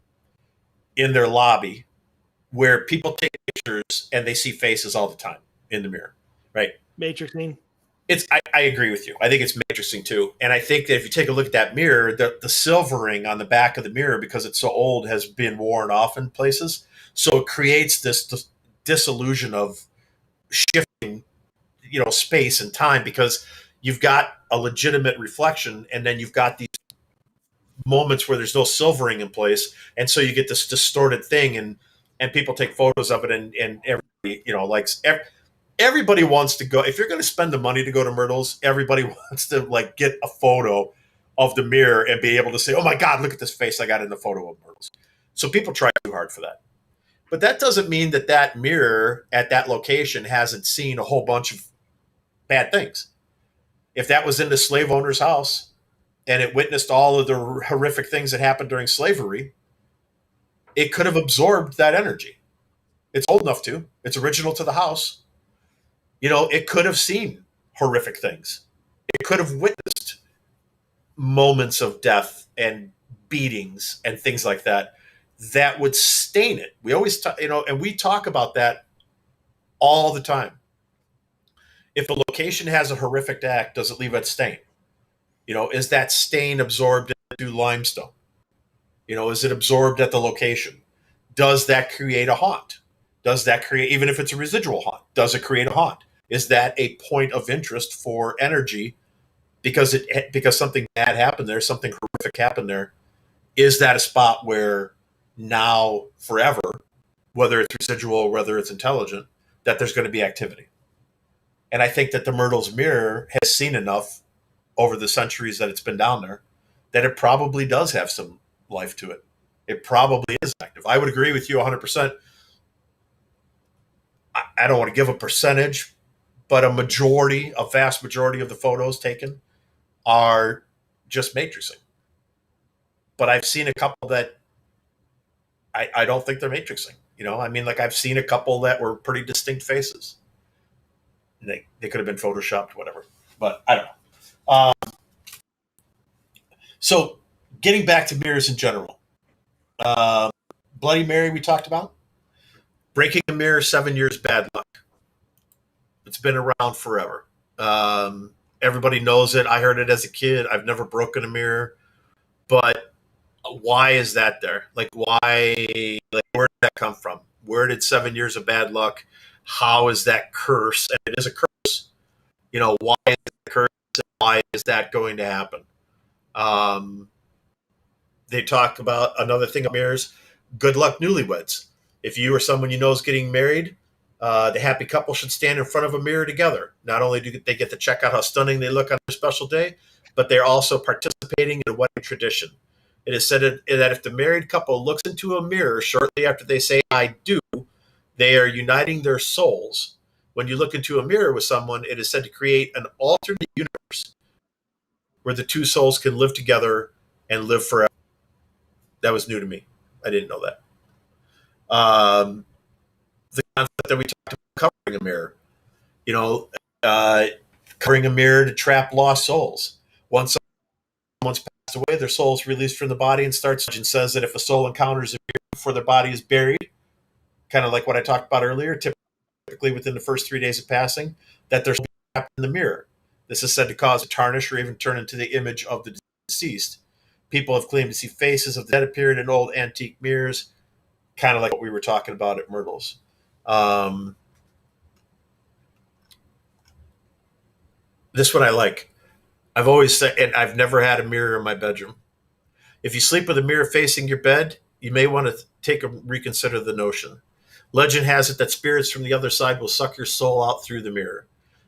in their lobby where people take pictures and they see faces all the time in the mirror, right? Matrixing. I agree with you. I think it's matrixing too. And I think that if you take a look at that mirror, the silvering on the back of the mirror, because it's so old, has been worn off in places. So it creates this disillusion of shifting, space and time, because you've got a legitimate reflection and then you've got these moments where there's no silvering in place. And so you get this distorted thing, and people take photos of it, and everybody, everybody wants to go. If you're going to spend the money to go to Myrtle's, everybody wants to like get a photo of the mirror and be able to say, oh my God, look at this face I got in the photo of Myrtle's. So people try too hard for that. But that doesn't mean that mirror at that location hasn't seen a whole bunch of bad things. If that was in the slave owner's house and it witnessed all of the horrific things that happened during slavery, it could have absorbed that energy. It's old enough to. It's original to the house. It could have seen horrific things. It could have witnessed moments of death and beatings and things like that would stain it. We always talk, and we talk about that all the time. If the location has a horrific act, does it leave a stain? Is that stain absorbed into limestone? Is it absorbed at the location? Does that create a haunt? Does that create, even if it's a residual haunt, does it create a haunt? Is that a point of interest for energy because something bad happened there, something horrific happened there? Is that a spot where now, forever, whether it's residual, whether it's intelligent, that there's going to be activity. And I think that the Myrtle's mirror has seen enough over the centuries that it's been down there that it probably does have some life to it. It probably is active. I would agree with you 100%. I don't want to give a percentage, but a vast majority of the photos taken are just matrixing. But I've seen a couple that I don't think they're matrixing. I mean, like I've seen a couple that were pretty distinct faces. They could have been photoshopped, whatever. But I don't know. So getting back to mirrors in general. Bloody Mary we talked about. Breaking a mirror, 7 years bad luck. It's been around forever. Everybody knows it. I heard it as a kid. I've never broken a mirror. But why is that there? Like, why? Like, where did that come from? Where did 7 years of bad luck? How is that curse? And it is a curse. Why is it a curse? Why is that going to happen? They talk about another thing of mirrors. Good luck newlyweds. If you or someone you know is getting married, the happy couple should stand in front of a mirror together. Not only do they get to check out how stunning they look on their special day, but they're also participating in a wedding tradition. It is said that if the married couple looks into a mirror shortly after they say, I do, they are uniting their souls. When you look into a mirror with someone, it is said to create an alternate universe where the two souls can live together and live forever. That was new to me. I didn't know that. The concept that we talked about covering a mirror, covering a mirror to trap lost souls. Once someone's passed away, their soul is released from the body and says that if a soul encounters a mirror before their body is buried, kind of like what I talked about earlier, typically within the first 3 days of passing, that there's soul trapped in the mirror. This is said to cause a tarnish or even turn into the image of the deceased. People have claimed to see faces of the dead appearing in old antique mirrors, kind of like what we were talking about at Myrtle's. This one I like. I've always said, and I've never had a mirror in my bedroom. If you sleep with a mirror facing your bed, you may want to reconsider the notion. Legend has it that spirits from the other side will suck your soul out through the mirror.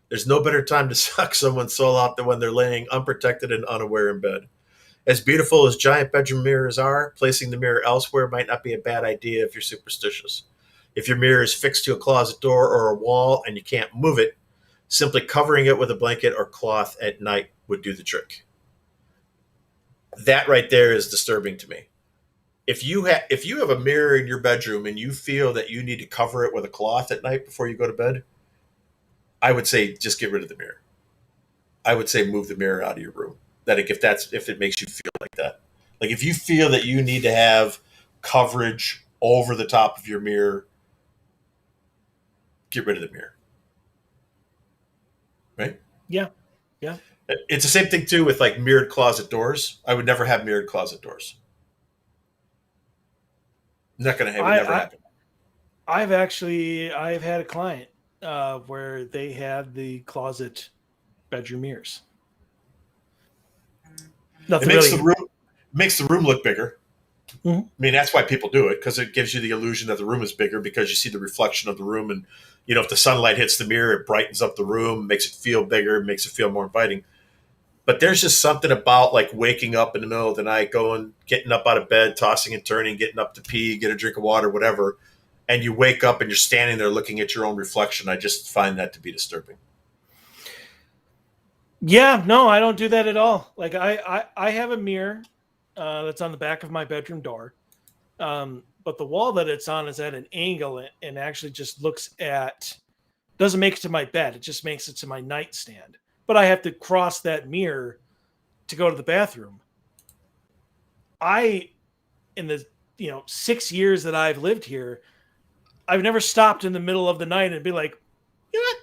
There's no better time to suck someone's soul out than when they're laying unprotected and unaware in bed. As beautiful as giant bedroom mirrors are, placing the mirror elsewhere might not be a bad idea if you're superstitious. If your mirror is fixed to a closet door or a wall and you can't move it, simply covering it with a blanket or cloth at night would do the trick. That right there is disturbing to me. If you have a mirror in your bedroom and you feel that you need to cover it with a cloth at night before you go to bed, I would say just get rid of the mirror. I would say move the mirror out of your room. If it makes you feel like that. Like if you feel that you need to have coverage over the top of your mirror, get rid of the mirror. Right? Yeah. It's the same thing too with like mirrored closet doors. I would never have mirrored closet doors. Not going to have it never happen. I've had a client where they had the closet bedroom mirrors. Nothing makes the room look bigger. Mm-hmm. I mean, that's why people do it, because it gives you the illusion that the room is bigger because you see the reflection of the room. And, if the sunlight hits the mirror, it brightens up the room, makes it feel bigger, makes it feel more inviting. But there's just something about like waking up in the middle of the night, getting up out of bed, tossing and turning, getting up to pee, get a drink of water, whatever. And you wake up and you're standing there looking at your own reflection. I just find that to be disturbing. Yeah, no, I don't do that at all. Like I have a mirror that's on the back of my bedroom door. But the wall that it's on is at an angle and actually just doesn't make it to my bed. It just makes it to my nightstand. But I have to cross that mirror to go to the bathroom. In the 6 years that I've lived here, I've never stopped in the middle of the night and be like, you know what?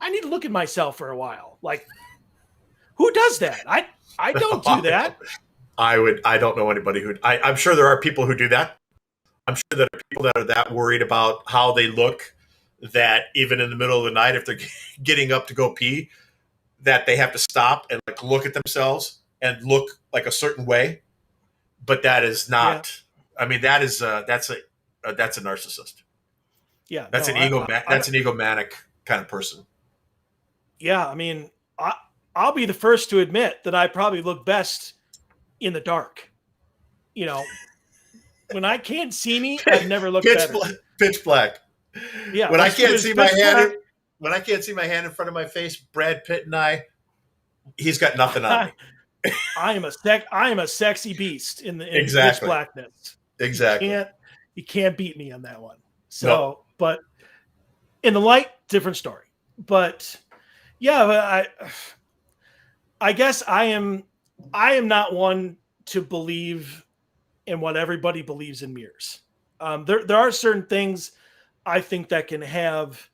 I need to look at myself for a while. Like, who does that? I don't do that. I don't know anybody I'm sure there are people who do that. I'm sure there are people that are that worried about how they look that even in the middle of the night, if they're getting up to go pee, that they have to stop and like look at themselves and look like a certain way. But that is not. Yeah. I mean, that's a narcissist. Yeah, That's no, that's an egomaniac kind of person. Yeah, I mean, I'll be the first to admit that I probably look best in the dark. You know, when I can't see me, I've never looked better. Pitch black. Yeah, when I can't see my hand, black, when I can't see my hand in front of my face, Brad Pitt and he's got nothing on me. I am a sexy beast in exactly. pitch blackness. Exactly. You can't beat me on that one. So, but in the light, different story. But yeah, I guess I am not one to believe in what everybody believes in mirrors. There are certain things I think that can have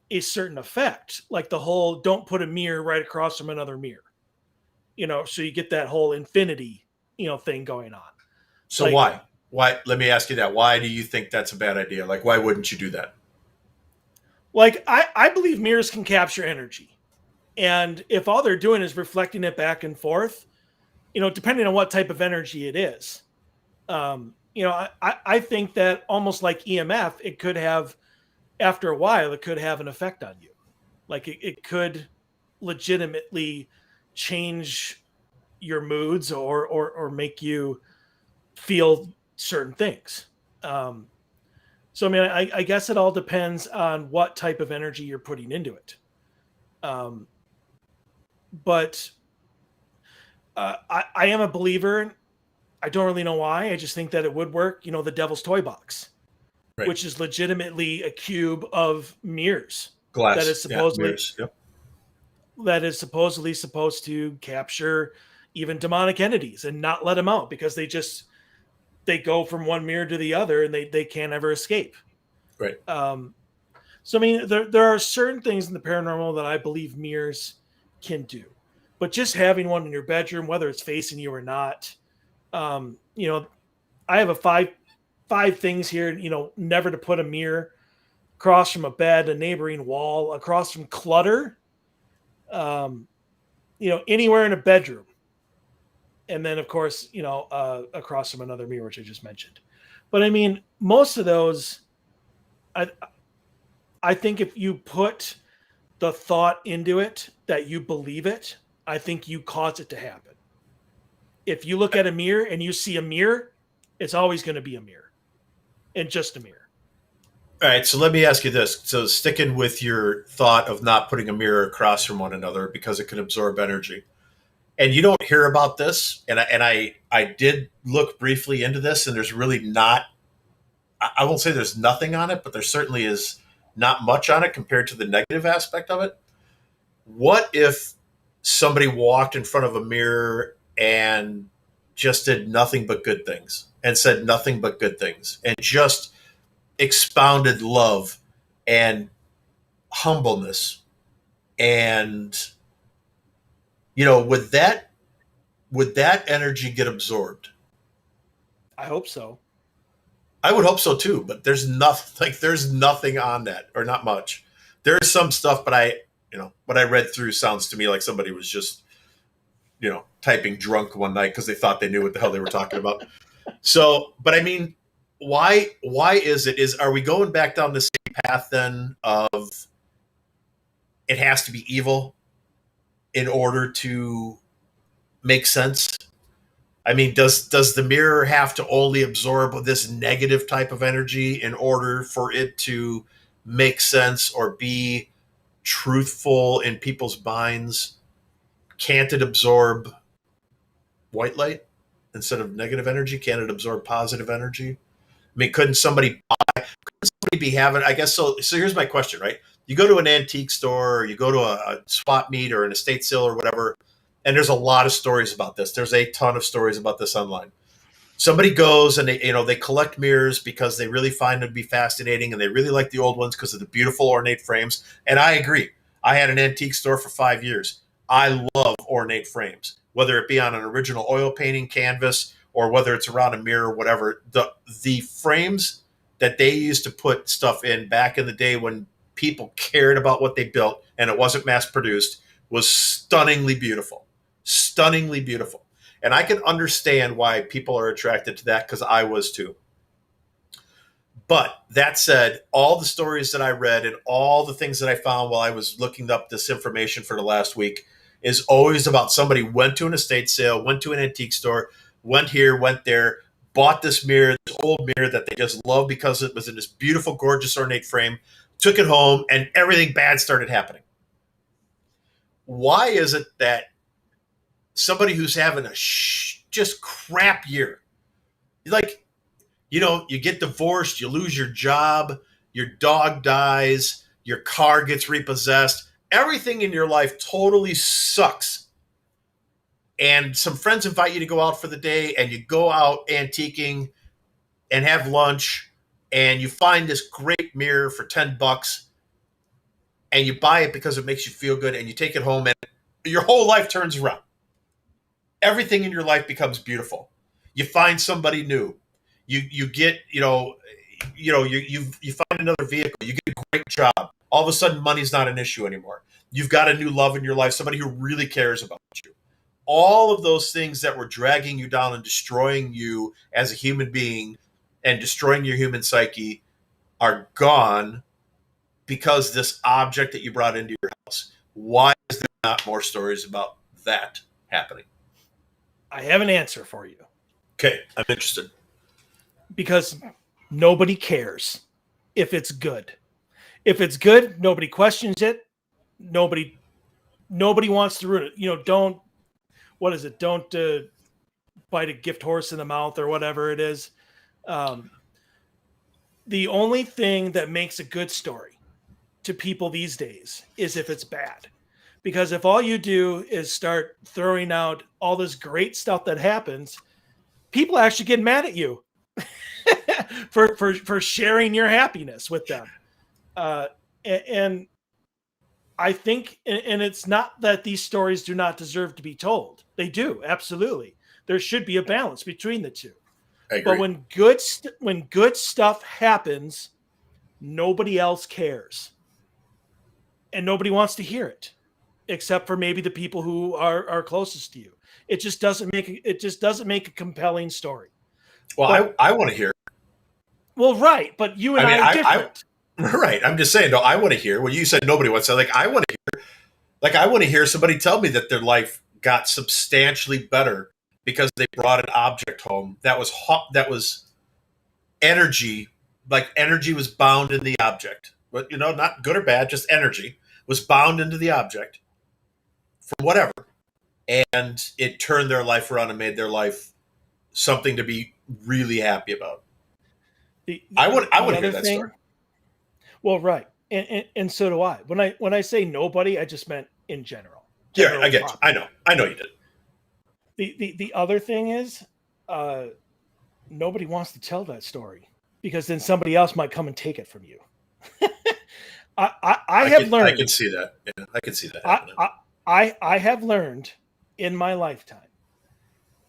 a certain effect, like the whole don't put a mirror right across from another mirror. So you get that whole infinity, thing going on. So like, why? Let me ask you that. Why do you think that's a bad idea? Like, why wouldn't you do that? Like, I believe mirrors can capture energy. And if all they're doing is reflecting it back and forth, depending on what type of energy it is, I think that almost like EMF, it could have, after a while, it could have an effect on you. Like it could legitimately change your moods or make you feel certain things. So, I mean, I guess it all depends on what type of energy you're putting into it. But I am a believer. I don't really know why. I just think that it would work. The Devil's Toy Box, right, which is legitimately a cube of mirrors. Glass. That is supposedly mirrors. Yep. That is supposedly supposed to capture even demonic entities and not let them out, because they go from one mirror to the other and they can't ever escape. Right. So I mean, there are certain things in the paranormal that I believe mirrors can do, but just having one in your bedroom, whether it's facing you or not, I have a five things here. Never to put a mirror across from a bed, a neighboring wall, across from clutter, anywhere in a bedroom. And then, of course, across from another mirror, which I just mentioned. But I mean, most of those, I think if you put the thought into it that you believe it, I think you cause it to happen. If you look at a mirror and you see a mirror, it's always going to be a mirror and just a mirror. All right. So let me ask you this. So sticking with your thought of not putting a mirror across from one another because it can absorb energy. And you don't hear about this. And I did look briefly into this, and there's really not, I won't say there's nothing on it, but there certainly is not much on it compared to the negative aspect of it. What if somebody walked in front of a mirror and just did nothing but good things and said nothing but good things and just expounded love and humbleness? And, would that energy get absorbed? I hope so. I would hope so too, but there's nothing on that, or not much. There's some stuff, but what I read through sounds to me like somebody was just, typing drunk one night because they thought they knew what the hell they were talking about. So, but I mean, why are we going back down the same path then of it has to be evil in order to make sense? I mean, does the mirror have to only absorb this negative type of energy in order for it to make sense or be truthful in people's minds? Can't it absorb white light instead of negative energy? Can't it absorb positive energy? I mean, couldn't somebody be having, I guess so. So here's my question, right? You go to an antique store, or you go to a swap meet or an estate sale or whatever, and there's a lot of stories about this. There's a ton of stories about this online. Somebody goes and they collect mirrors because they really find them to be fascinating, and they really like the old ones because of the beautiful ornate frames. And I agree. I had an antique store for 5 years. I love ornate frames, whether it be on an original oil painting canvas or whether it's around a mirror, whatever. The frames that they used to put stuff in back in the day when people cared about what they built and it wasn't mass produced was stunningly beautiful. Stunningly beautiful. And I can understand why people are attracted to that, because I was too. But that said, all the stories that I read and all the things that I found while I was looking up this information for the last week is always about somebody went to an estate sale, went to an antique store, went here, went there, bought this mirror, this old mirror that they just love because it was in this beautiful, gorgeous, ornate frame, took it home, and everything bad started happening. Why is it that somebody who's having a just crap year, like, you know, you get divorced, you lose your job, your dog dies, your car gets repossessed, everything in your life totally sucks, and some friends invite you to go out for the day, and you go out antiquing and have lunch, and you find this great mirror for $10, and you buy it because it makes you feel good, and you take it home, and your whole life turns around. Everything in your life becomes beautiful. You find somebody new. You get, you find another vehicle. You get a great job. All of a sudden, money's not an issue anymore. You've got a new love in your life, somebody who really cares about you. All of those things that were dragging you down and destroying you as a human being and destroying your human psyche are gone because this object that you brought into your house. Why is there not more stories about that happening? I have an answer for you. Okay, I'm interested. Because nobody cares if it's good. If it's good, nobody questions it. Nobody wants to ruin it. You know, don't bite a gift horse in the mouth or whatever it is. The only thing that makes a good story to people these days is if it's bad. Because if all you do is start throwing out all this great stuff that happens, people actually get mad at you for sharing your happiness with them. And I think, and it's not that these stories do not deserve to be told. They do, absolutely. There should be a balance between the two. I agree. But when good stuff happens, nobody else cares. And nobody wants to hear it, except for maybe the people who are closest to you. It just doesn't make a compelling story. Well, I want to hear. Well, right, but you and I are different. Right. I'm just saying, no, I want to hear. Well, you said nobody wants to. Like, I want to hear. Like, I want to hear somebody tell me that their life got substantially better because they brought an object home that was hot, that was energy. Like, energy was bound in the object. But, you know, not good or bad, just energy was bound into the object from whatever. And it turned their life around and made their life something to be really happy about. I want to hear that story. Well, right, and so do I. When I say nobody, I just meant in general. Yeah, I get you. I know you did. The other thing is, nobody wants to tell that story because then somebody else might come and take it from you. I have learned. I can see that. Yeah, I can see that happening. I have learned in my lifetime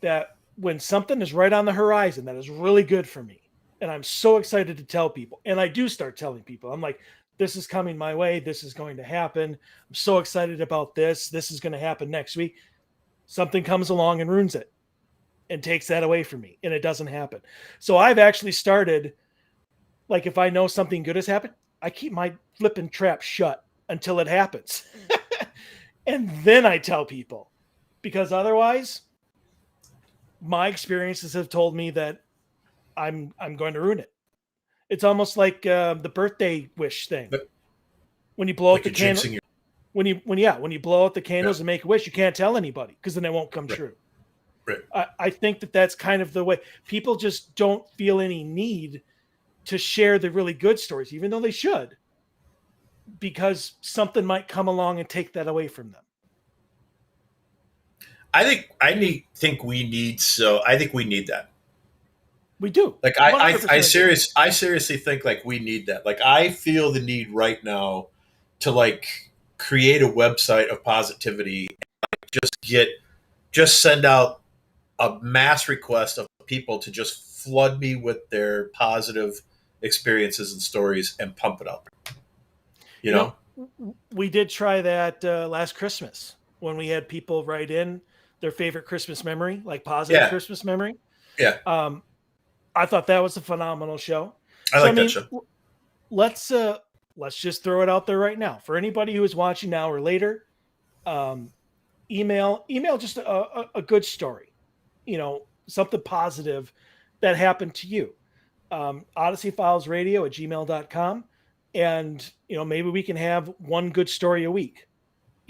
that when something is right on the horizon that is really good for me, and I'm so excited to tell people, and I do start telling people, I'm like, this is coming my way. This is going to happen. I'm so excited about this. This is going to happen next week. Something comes along and ruins it and takes that away from me, and it doesn't happen. So I've actually started, like, if I know something good has happened, I keep my flipping trap shut until it happens. And then I tell people, because otherwise my experiences have told me that I'm going to ruin it. It's almost like the birthday wish thing. When you blow out the candle, when you blow out the candles and make a wish, you can't tell anybody because then it won't come true. Right. I think that's kind of the way people just don't feel any need to share the really good stories, even though they should, because something might come along and take that away from them. I think we need that. We do. Like I seriously think like we need that. Like I feel the need right now to like create a website of positivity and like just send out a mass request of people to just flood me with their positive experiences and stories and pump it up. You know, we did try that last Christmas when we had people write in their favorite Christmas memory, like positive Christmas memory. Yeah. I thought that was a phenomenal show. I like that show. Let's just throw it out there right now for anybody who is watching now or later. Email just a good story, something positive that happened to you. odysseyfilesradio@gmail.com. And, maybe we can have one good story a week.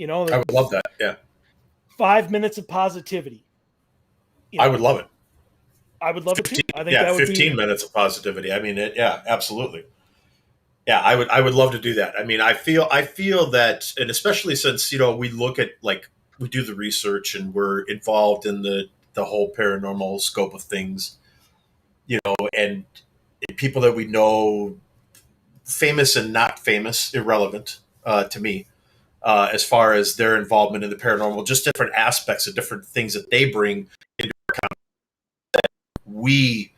I would love that. Yeah. 5 minutes of positivity. I would love it. I would love 15, it too. I think that would 15 minutes of positivity. I mean, yeah, absolutely. Yeah, I would love to do that. I mean, I feel that, and especially since, we look at, like, we do the research and we're involved in the whole paranormal scope of things, and people that we know, famous and not famous, irrelevant to me, as far as their involvement in the paranormal, just different aspects of different things that they bring into our account. We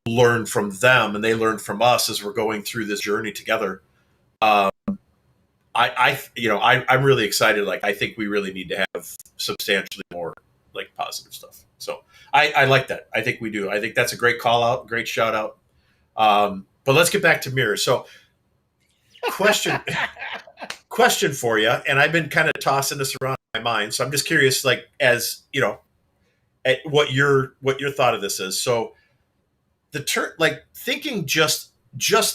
learn from them and they learn from us as we're going through this journey together. I'm really excited. Like, I think we really need to have substantially more, like, positive stuff. So I like that. I think we do. I think that's a great call out, great shout out. But let's get back to mirrors. So question for you. And I've been kind of tossing this around in my mind. So I'm just curious, like, as at what your thought of this is. So the term, like, thinking just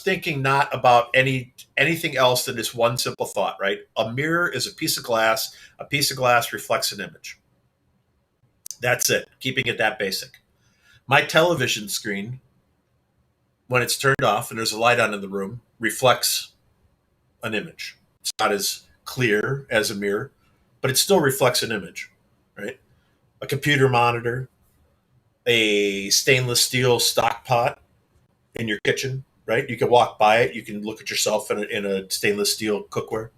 thinking not about anything else than this one simple thought, right? A mirror is a piece of glass. A piece of glass reflects an image. That's it. Keeping it that basic. My television screen, when it's turned off and there's a light on in the room, reflects an image. It's not as clear as a mirror, but it still reflects an image, right? A computer monitor, a stainless steel stock pot in your kitchen, right? You can walk by it. You can look at yourself in a stainless steel cookware.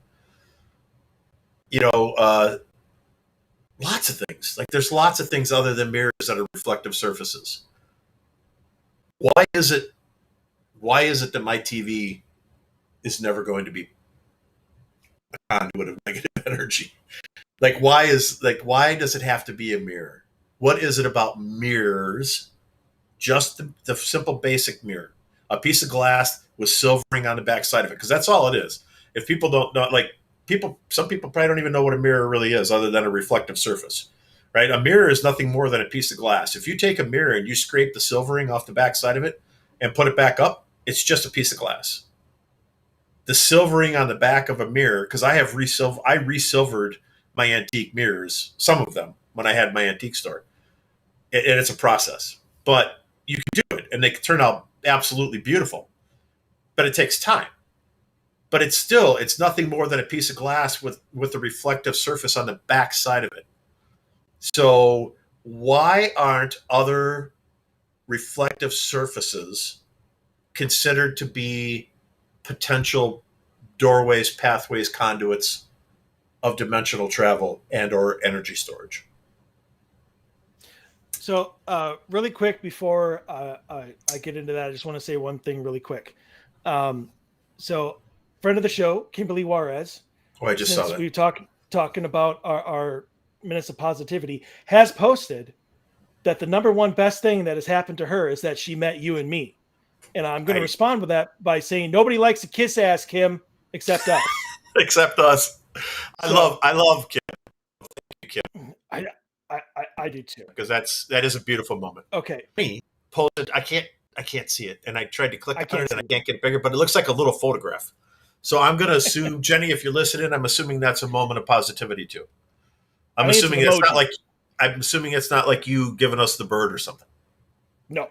Lots of things. Like, there's lots of things other than mirrors that are reflective surfaces. Why is it that my TV is never going to be a conduit of negative energy? Why does it have to be a mirror? What is it about mirrors? Just the simple basic mirror, a piece of glass with silvering on the back side of it, because that's all it is. If people don't know, some people probably don't even know what a mirror really is, other than a reflective surface, right? A mirror is nothing more than a piece of glass. If you take a mirror and you scrape the silvering off the back side of it and put it back up, it's just a piece of glass. The silvering on the back of a mirror, because I resilvered my antique mirrors, some of them, when I had my antique store. And it's a process, but you can do it and they can turn out absolutely beautiful, but it takes time. But it's nothing more than a piece of glass with a reflective surface on the back side of it. So why aren't other reflective surfaces considered to be potential doorways, pathways, conduits of dimensional travel and or energy storage? So really quick before I get into that, I just want to say one thing really quick. So friend of the show, Kimberly Juarez. Oh, I just saw that. We talking about our minutes of positivity, has posted that the number one best thing that has happened to her is that she met you and me. And I'm going to respond with that by saying nobody likes a kiss ass, Kim, except us. Except us. I love Kim. Thank you, Kim. I do too. Because that is a beautiful moment. Okay. Me posted. I can't see it, and I tried to click on it, and I can't get it bigger. But it looks like a little photograph. So I'm going to assume, Jenny, if you're listening, I'm assuming that's a moment of positivity too. I'm assuming it's not like you giving us the bird or something. No,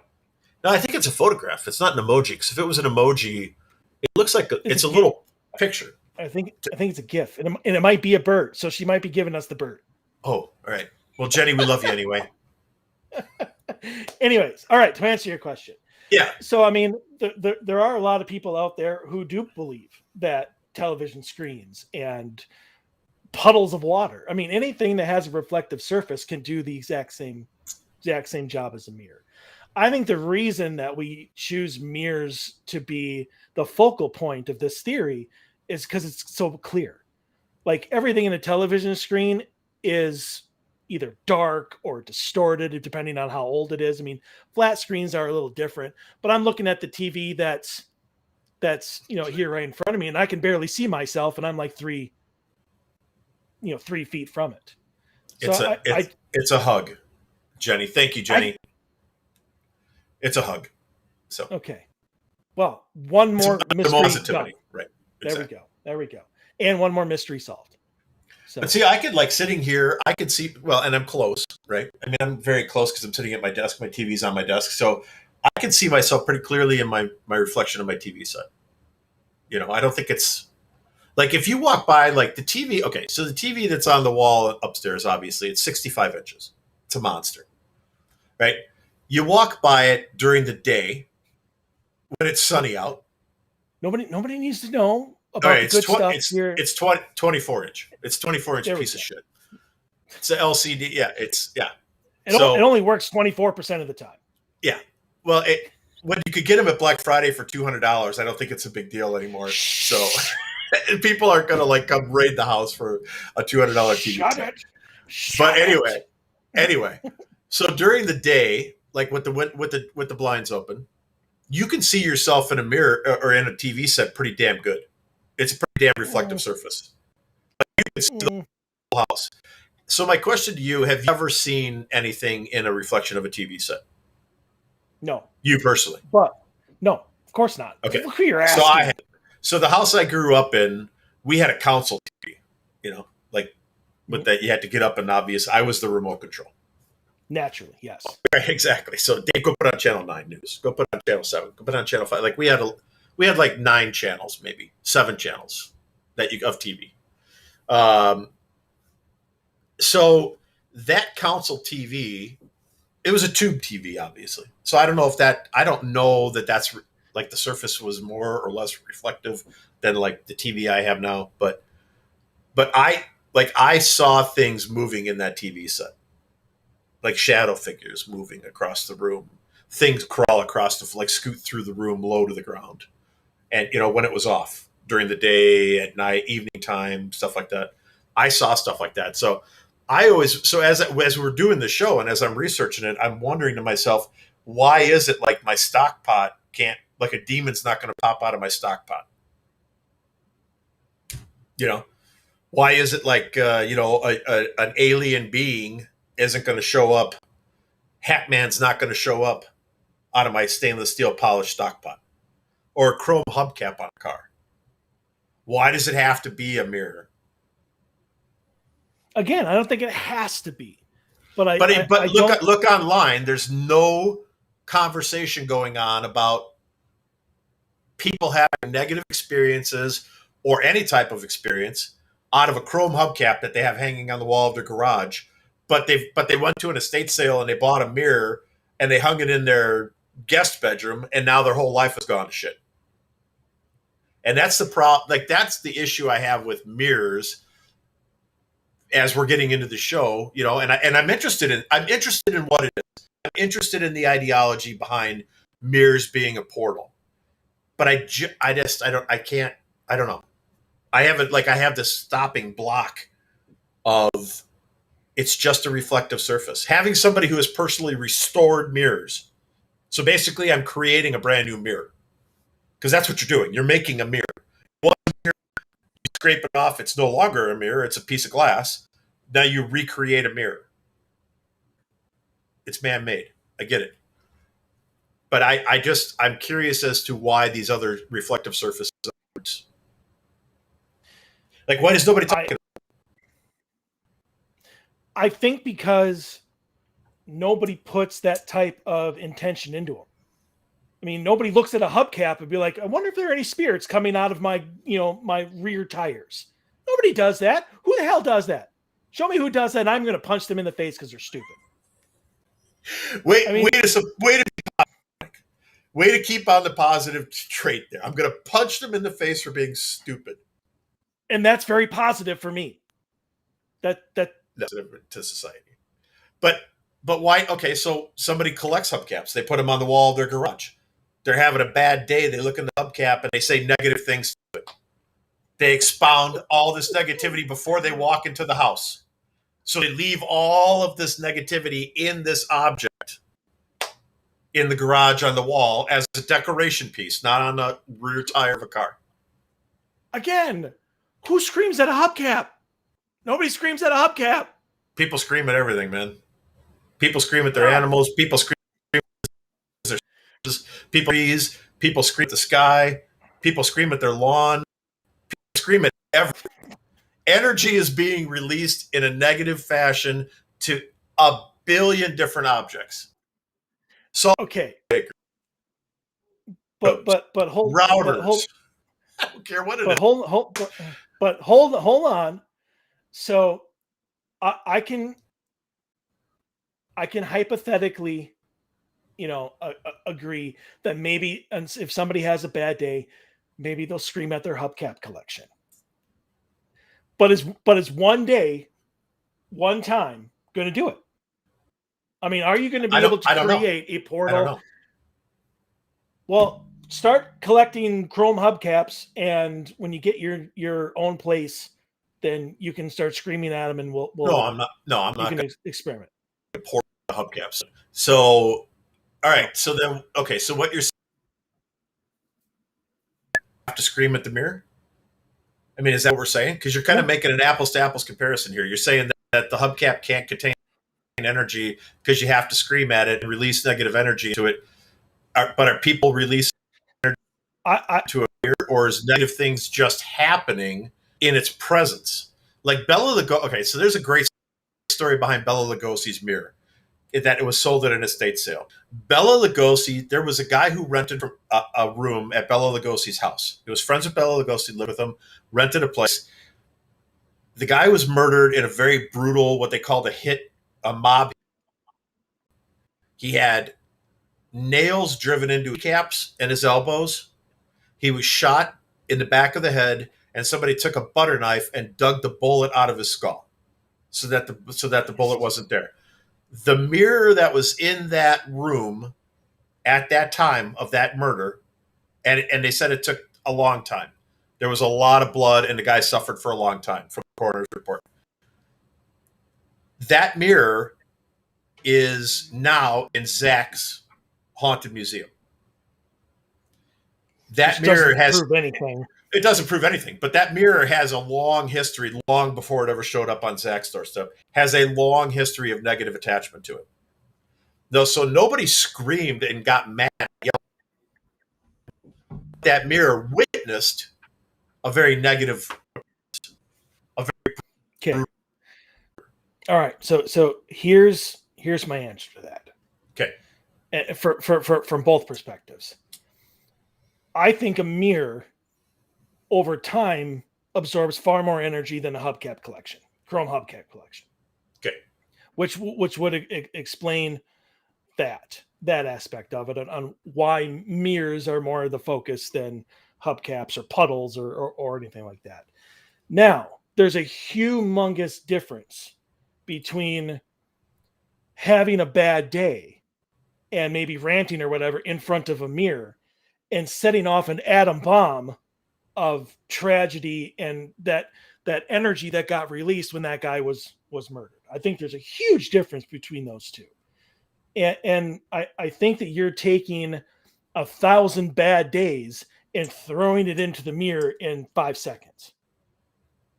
I think it's a photograph. It's not an emoji. Because if it was an emoji, it looks like it's a little picture. I think it's a GIF, and it might be a bird. So she might be giving us the bird. Oh, all right. Well, Jenny, we love you anyway. Anyways, all right. To answer your question, yeah. So I mean, there are a lot of people out there who do believe that television screens and puddles of water, I mean, anything that has a reflective surface can do the exact same job as a mirror. I think the reason that we choose mirrors to be the focal point of this theory is because it's so clear. Like, everything in a television screen is either dark or distorted, depending on how old it is. I mean, flat screens are a little different, but I'm looking at the TV that's here right in front of me, and I can barely see myself, and I'm like 3 feet from it. So it's a hug, Jenny. Thank you, Jenny. It's a hug. So okay. Well, one more mystery. Right. Exactly. There we go. And one more mystery solved. So. But see, I could sitting here, I could see, well, and I'm close, right? I mean, I'm very close because I'm sitting at my desk. My TV's on my desk. So I can see myself pretty clearly in my reflection of my TV set. I don't think it's like if you walk by the TV. Okay. So the TV that's on the wall upstairs, obviously it's 65 inches. It's a monster, right? You walk by it during the day when it's sunny out. Nobody needs to know about the good stuff here. It's 24 inch. It's 24-inch piece of shit. It's an LCD. Yeah, it only works 24% of the time. Yeah. Well, when you could get them at Black Friday for $200, I don't think it's a big deal anymore. So people aren't going to come raid the house for a $200 TV. But anyway. So during the day, with the blinds open, you can see yourself in a mirror or in a TV set pretty damn good. It's a pretty damn reflective surface. You can see the whole house. So my question to you, have you ever seen anything in a reflection of a TV set? No. You personally? But no, of course not. Okay. Look who you're asking. So the house I grew up in, we had a console TV, with that you had to get up and I was the remote control. Naturally, yes. Right, exactly. So Dave, go put on Channel 9 News. Go put on Channel 7. Go put on Channel 5. We had 9 channels, maybe 7 channels of TV. So that console TV, it was a tube TV, obviously. So I don't know that's the surface was more or less reflective than the TV I have now. But I saw things moving in that TV set. Shadow figures moving across the room, things crawl across scoot through the room low to the ground. And, when it was off during the day, at night, evening time, stuff like that, I saw stuff like that. So as we're doing the show and as I'm researching it, I'm wondering to myself, why is it my stock pot can't, a demon's not going to pop out of my stock pot? Why is it an alien being isn't going to show up? Hat-Man's not going to show up out of my stainless steel polished stock pot or a chrome hubcap on a car. Why does it have to be a mirror? Again, I don't think it has to be. But look online. There's no conversation going on about people having negative experiences or any type of experience out of a chrome hubcap that they have hanging on the wall of their garage. But they went to an estate sale and they bought a mirror and they hung it in their guest bedroom, and now their whole life has gone to shit. And that's the problem. That's the issue I have with mirrors as we're getting into the show, and I'm interested in what it is. I'm interested in the ideology behind mirrors being a portal. But I don't know. I have this stopping block of it's just a reflective surface. Having somebody who has personally restored mirrors. So basically, I'm creating a brand new mirror because that's what you're doing. You're making a mirror. One mirror, you scrape it off. It's no longer a mirror. It's a piece of glass. Now you recreate a mirror. It's man-made. I get it. But I'm curious as to why these other reflective surfaces aren't. Why does nobody talk about it? I think because nobody puts that type of intention into them. I mean, nobody looks at a hubcap and be like, I wonder if there are any spirits coming out of my rear tires. Nobody does that. Who the hell does that? Show me who does that, and I'm going to punch them in the face because they're stupid. Way to keep on the positive trait there. I'm going to punch them in the face for being stupid. And that's very positive for me. That to society. But why? Okay, so somebody collects hubcaps. They put them on the wall of their garage. They're having a bad day. They look in the hubcap and they say negative things to it. They expound all this negativity before they walk into the house. So they leave all of this negativity in this object in the garage on the wall as a decoration piece, not on the rear tire of a car. Again, who screams at a hubcap? Nobody screams at a hubcap. People scream at everything, man. People scream at their animals. People scream at their people trees. People scream at the sky. People scream at their lawn. People scream at everything. Energy is being released in a negative fashion to a billion different objects. So okay, but hold routers. But hold, I don't care what it but is. hold on. So I can hypothetically, agree that maybe if somebody has a bad day, maybe they'll scream at their hubcap collection. But is one day, one time going to do it? I mean, are you going to be able to create a portal? I don't know. Well, start collecting chrome hubcaps, and when you get your own place, then you can start screaming at them, and we'll No, I'm not. No, I'm not. You can experiment. Pour the hubcaps. So, all right. So then, okay. So what you're saying, you have to scream at the mirror? I mean, is that what we're saying? Because you're kind of making an apples to apples comparison here. You're saying that the hubcap can't contain energy because you have to scream at it and release negative energy to it. But are people releasing energy to a mirror, or is negative things just happening in its presence? Like Bela Lugosi. Okay, so there's a great story behind Bela Lugosi's mirror, that it was sold at an estate sale. Bela Lugosi, there was a guy who rented a room at Bela Lugosi's house. He was friends with Bela Lugosi, lived with him, rented a place. The guy was murdered in a very brutal, what they called a mob. He had nails driven into his caps and his elbows. He was shot in the back of the head, and somebody took a butter knife and dug the bullet out of his skull so that the bullet wasn't there. The mirror that was in that room at that time of that murder, and they said it took a long time. There was a lot of blood, and the guy suffered for a long time from the coroner's report. That mirror is now in Zach's haunted museum. That mirror has prove anything. It doesn't prove anything, but that mirror has a long history, long before it ever showed up on Zach's doorstep, has a long history of negative attachment to it. No, so nobody screamed and got mad. That mirror witnessed a very negative. Okay. All right. So here's my answer to that. Okay. From both perspectives, I think a mirror over time absorbs far more energy than a hubcap collection, chrome hubcap collection. Okay. Which would explain that aspect of it on why mirrors are more the focus than hubcaps or puddles or anything like that. Now, there's a humongous difference between having a bad day and maybe ranting or whatever in front of a mirror and setting off an atom bomb of tragedy and that energy that got released when that guy was murdered. I think there's a huge difference between those two. And I think that you're taking 1,000 bad days and throwing it into the mirror in 5 seconds.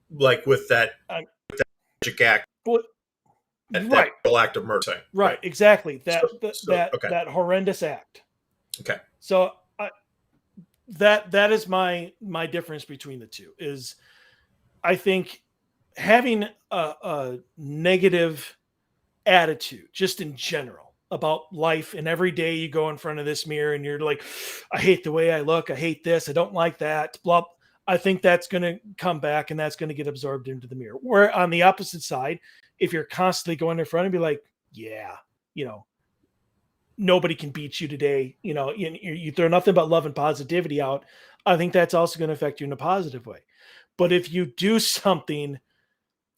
Like with that magic act. Right. That act of murder. Right, exactly. That horrendous act. Okay. So that is my difference between the two. Is I think having a negative attitude just in general about life, and every day you go in front of this mirror and you're like, I hate the way I look, I hate this, I don't like that, blah. I think that's going to come back and that's going to get absorbed into the mirror. Where on the opposite side, if you're constantly going in front and be like, yeah, nobody can beat you today. You throw nothing but love and positivity out. I think that's also going to affect you in a positive way. But if you do something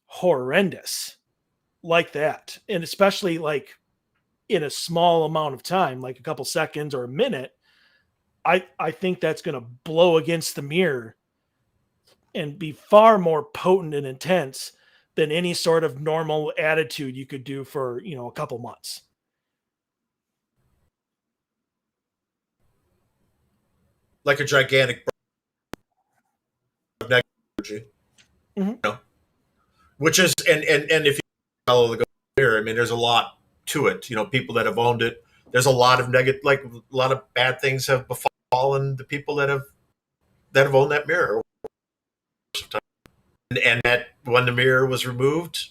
horrendous like that, and especially like in a small amount of time, like a couple seconds or a minute, I think that's going to blow against the mirror and be far more potent and intense than any sort of normal attitude you could do for, a couple months. Like a gigantic of negative energy. Which is, and if you follow the mirror, I mean, there's a lot to it. People that have owned it, there's a lot of negative, like a lot of bad things have befallen the people that have owned that mirror. And that when the mirror was removed,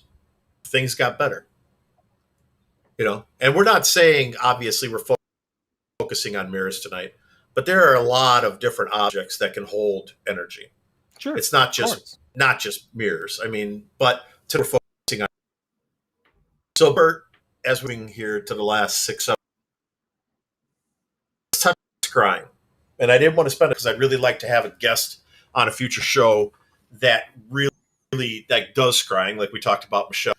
things got better. And we're not saying, obviously, we're focusing on mirrors tonight, but there are a lot of different objects that can hold energy. Sure, it's not just mirrors. I mean, but we're focusing on. So, Bert, as we're here to the last 6 let's touch scrying, and I didn't want to spend it because I'd really like to have a guest on a future show that really that does scrying, like we talked about Michelle,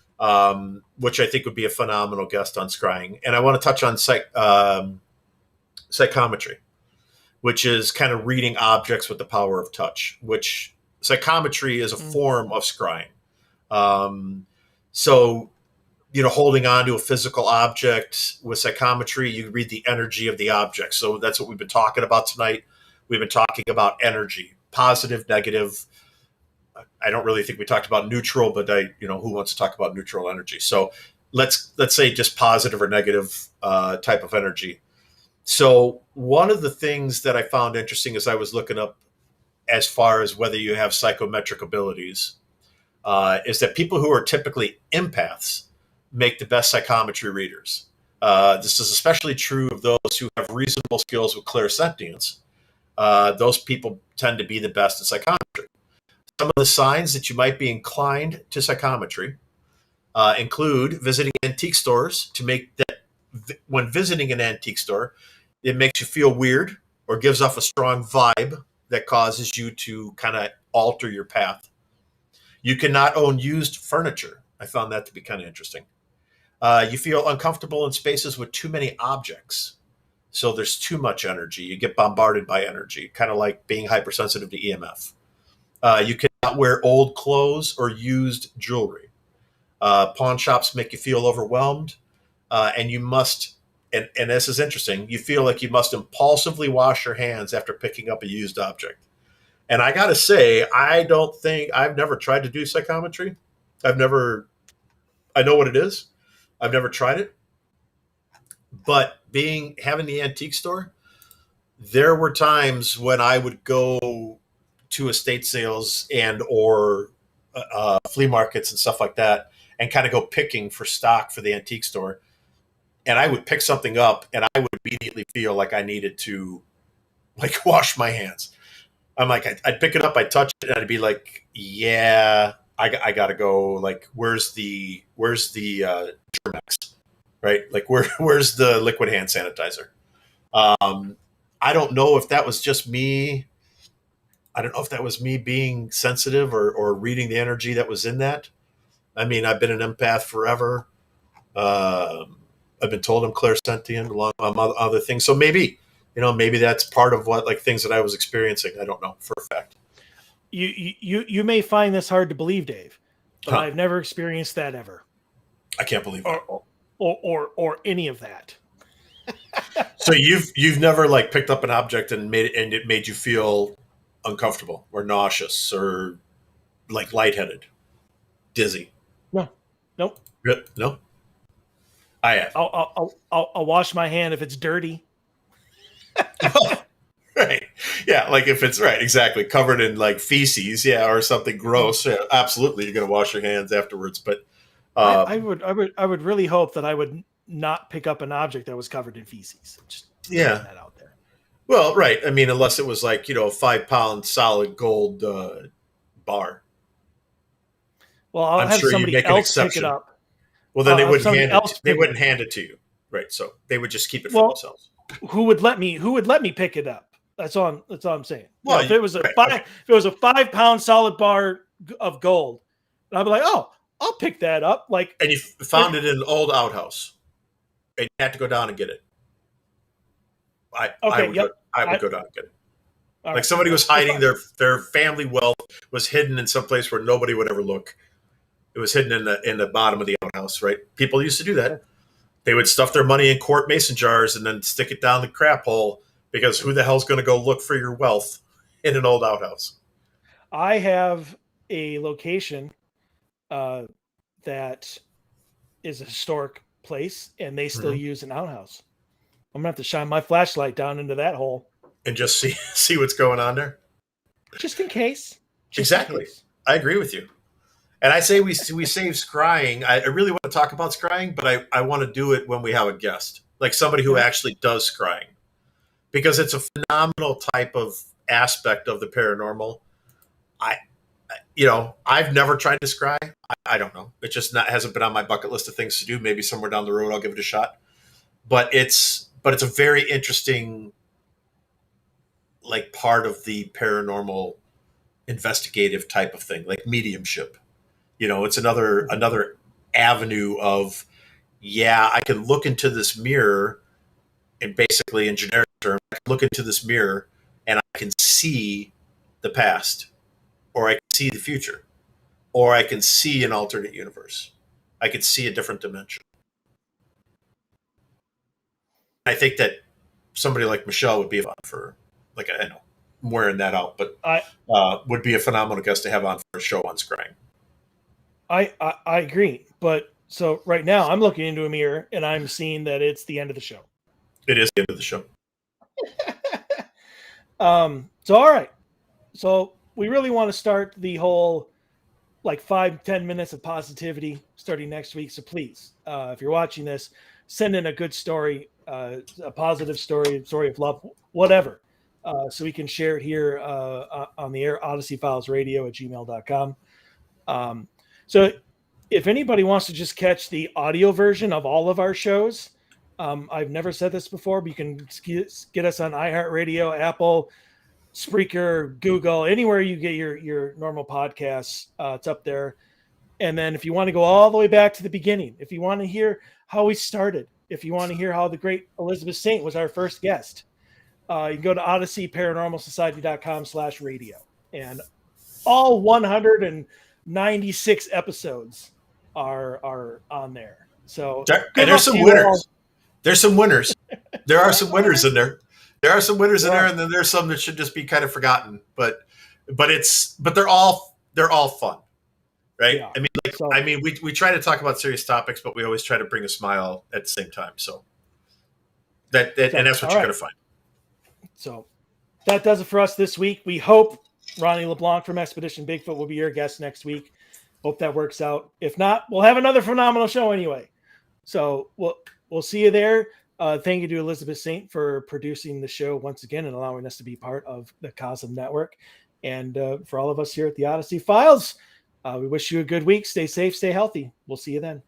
which I think would be a phenomenal guest on scrying. And I want to touch on psychometry, which is kind of reading objects with the power of touch, which psychometry is a form of scrying. So, holding on to a physical object with psychometry, you read the energy of the object. So that's what we've been talking about tonight. We've been talking about energy, positive, negative. I don't really think we talked about neutral, but who wants to talk about neutral energy? So let's say just positive or negative type of energy. So one of the things that I found interesting as I was looking up as far as whether you have psychometric abilities is that people who are typically empaths make the best psychometry readers. This is especially true of those who have reasonable skills with clairsentience. Those people tend to be the best at psychometry. Some of the signs that you might be inclined to psychometry include visiting antique stores to make that when visiting an antique store, it makes you feel weird or gives off a strong vibe that causes you to kind of alter your path. You cannot own used furniture. I found that to be kind of interesting. You feel uncomfortable in spaces with too many objects. So there's too much energy. You get bombarded by energy, kind of like being hypersensitive to EMF. You cannot wear old clothes or used jewelry. Pawn shops make you feel overwhelmed. And you must, and this is interesting, you feel like you must impulsively wash your hands after picking up a used object. And I got to say, I've never tried to do psychometry. I know what it is. I've never tried it. But having the antique store, there were times when I would go to estate sales and or flea markets and stuff like that and kind of go picking for stock for the antique store. And I would pick something up and I would immediately feel like I needed to wash my hands. I'm like, I'd pick it up, I'd touch it, and I'd be like, yeah, I gotta go. Like, where's the Germex, right? Like, where's the liquid hand sanitizer? I don't know if that was just me. I don't know if that was me being sensitive or reading the energy that was in that. I mean, I've been an empath forever. I've been told I'm clairsentient, along with other things. So maybe that's part of what things that I was experiencing. I don't know for a fact. You may find this hard to believe, Dave, but I've never experienced that ever. I can't believe that. Or any of that. So you've never picked up an object and it made you feel uncomfortable or nauseous or lightheaded, dizzy? No, nope. No. I have. I'll wash my hand if it's dirty. Right. Yeah. If it's right. Exactly. Covered in feces. Yeah. Or something gross. Yeah. Absolutely. You're going to wash your hands afterwards. But I would really hope that I would not pick up an object that was covered in feces. Just that out there. Well, right. I mean, unless it was a 5-pound solid gold bar. Well, I'll have sure somebody else pick it up. Well, then they wouldn't hand it to you. Right. So they would just keep it for themselves. Who would let me pick it up? That's all I'm saying. Well, if it was a 5-pound solid bar of gold, I'd be like, oh, I'll pick that up. And you found it in an old outhouse, and you had to go down and get it. I would go down and get it. Somebody was hiding their family wealth was hidden in some place where nobody would ever look. It It was hidden in the bottom of the outhouse, right? People used to do that. They would stuff their money in quart mason jars and then stick it down the crap hole, because who the hell's going to go look for your wealth in an old outhouse? I have a location that is a historic place, and they still use an outhouse. I'm gonna have to shine my flashlight down into that hole and just see what's going on there, just in case. Exactly. I agree with you. And I say we save scrying. I really want to talk about scrying, but I want to do it when we have a guest, like somebody who actually does scrying, because it's a phenomenal type of aspect of the paranormal. I've never tried to scry. I don't know. It just hasn't been on my bucket list of things to do. Maybe somewhere down the road I'll give it a shot. But it's a very interesting, like, part of the paranormal investigative type of thing, like mediumship. It's another avenue of, I can look into this mirror, and basically in generic terms, I can look into this mirror and I can see the past, or I can see the future, or I can see an alternate universe. I can see a different dimension. I think that somebody like Michelle would be fun for, like, I know I'm wearing that out, but would be a phenomenal guest to have on for a show on scrying. I agree, but so right now I'm looking into a mirror and I'm seeing that it's the end of the show. It is the end of the show. So all right, so we really want to start the whole, like, 5-10 minutes of positivity starting next week. So please, if you're watching this, send in a good story, a positive story of love, whatever, so we can share it here on the air, odysseyfilesradio@gmail.com. So if anybody wants to just catch the audio version of all of our shows, I've never said this before, but you can get us on iHeartRadio, Apple, Spreaker, Google, anywhere you get your normal podcasts. It's up there. And then if you want to go all the way back to the beginning, if you want to hear how we started, if you want to hear how the great Elizabeth Saint was our first guest, you can go to odysseyparanormalsociety.com/radio. And all 196 episodes are on there. So there's some winners. There's some winners. There are some winners in there. There are some winners in there, and then there's some that should just be kind of forgotten. But they're all fun, right? Yeah. We try to talk about serious topics, but we always try to bring a smile at the same time. So and that's what you're going to find. So that does it for us this week. We hope Ronnie LeBlanc from Expedition Bigfoot will be your guest next week. Hope that works out. If not, we'll have another phenomenal show anyway. So we'll see you there. Thank you to Elizabeth Saint for producing the show once again and allowing us to be part of the Cosm Network. And for all of us here at the Odyssey Files, we wish you a good week. Stay safe, stay healthy. We'll see you then.